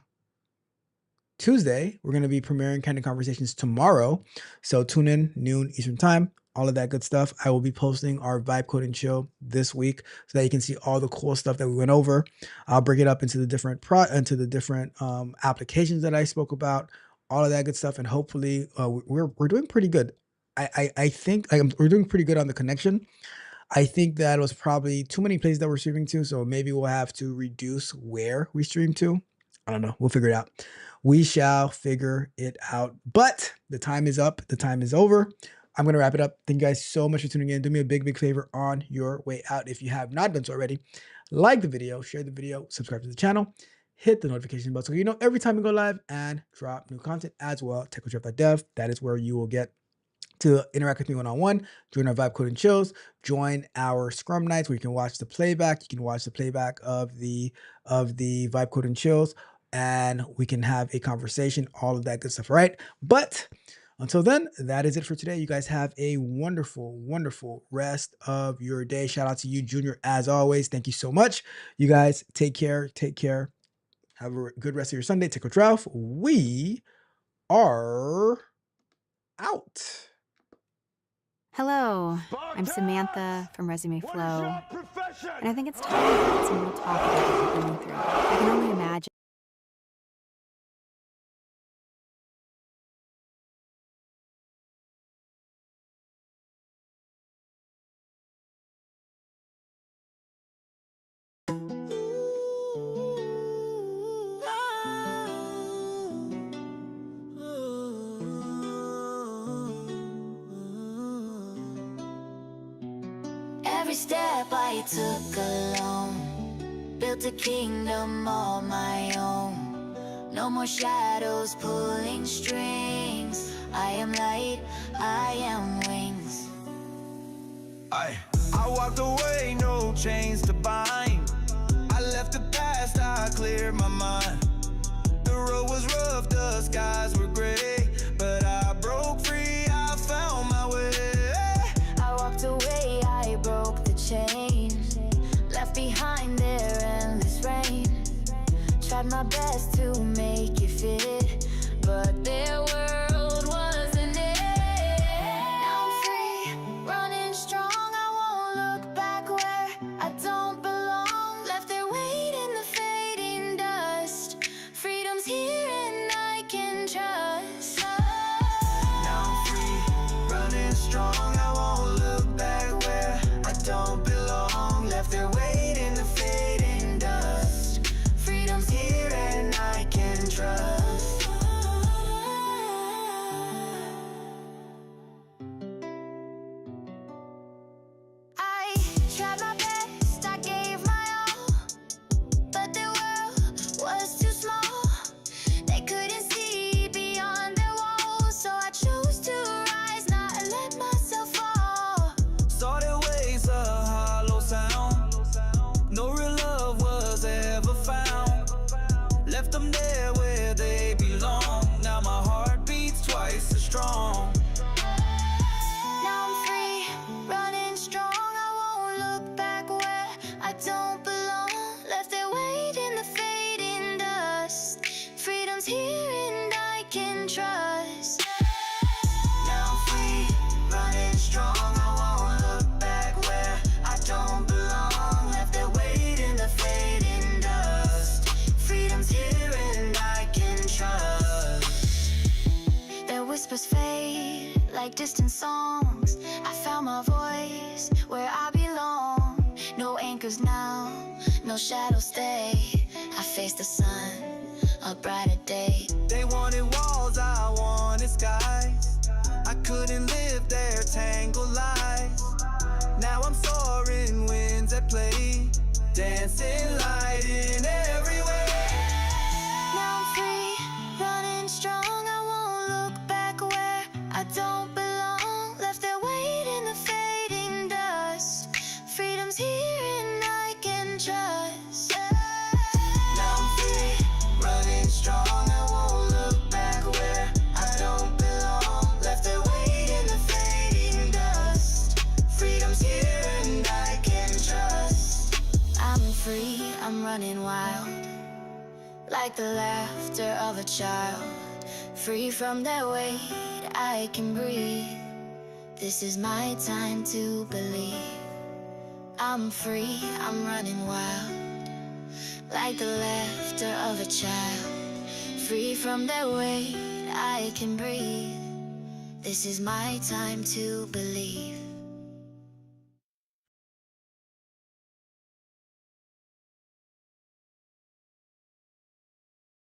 Tuesday. We're going to be premiering Candid Conversations tomorrow. So tune in noon Eastern time, all of that good stuff. I will be posting our vibe coding show this week so that you can see all the cool stuff that we went over. I'll break it up into the different applications that I spoke about, all of that good stuff. And hopefully we're doing pretty good. I think we're doing pretty good on the connection. I think that was probably too many places that we're streaming to, so maybe we'll have to reduce where we stream to. I don't know. We'll figure it out. We shall figure it out. But the time is up. The time is over. I'm going to wrap it up. Thank you guys so much for tuning in. Do me a big favor on your way out. If you have not done so already, like the video, share the video, subscribe to the channel, hit the notification bell so you know every time we go live and drop new content as well. techwithdrive.dev. That is where you will get to interact with me one-on-one, join our vibe coding shows, join our Scrum nights where you can watch the playback. You can watch the playback of the vibe coding shows, and we can have a conversation, all of that good stuff, right? But until then, that is it for today. You guys have a wonderful rest of your day. Shout out to you, Junior, as always. Thank you so much. You guys take care. Have a good rest of your Sunday. Take care, Ralph. We are out. Hello, I'm Samantha from Resume Flow, and I think it's time to have some real talk about what you're going through. I can only imagine. Every step I took alone, built a kingdom all my own. No more shadows pulling strings. I am light, I am wings. I walked away, no chains to bind. I left the past, I cleared my mind. The road was rough, the skies were gray, but I broke free, I found my way. I walked away, I broke the chain, left behind their endless rain. Tried my best to make it fit, but their world wasn't it. Now I'm free, running strong, I won't look back where I don't belong. Left their weight in the fading dust. Freedom's here and I can trust. Now I'm free, running strong, I won't look back where I don't belong. Left their weight in the fading dust. Freedom's here And I can trust. I tried my best, I gave my all, but their world was too small. They couldn't see beyond their walls, so I chose to rise, not let myself fall. Saw their ways a hollow sound. No real love was ever found. Left them there where they belong. Now my heart beats twice as strong. Now I'm free, running strong, I won't look back where I don't belong. Left their weight in the fading dust. Freedom's here and I can trust. Now I'm free, running strong, I won't look back where I don't belong. Left their weight in the fading dust. Freedom's here and I can trust. Their whispers fade like distant songs. I found my voice where I belong. No anchors now, no shadows stay. I face the sun, a brighter day. They wanted walls, I wanted skies. I couldn't live their tangled lies. Now I'm soaring, winds at play, dancing light in every way. like the laughter of a child. Free from their weight, I can breathe. This is my time to believe. I'm free, I'm running wild, like the laughter of a child. Free from their weight, I can breathe. This is my time to believe.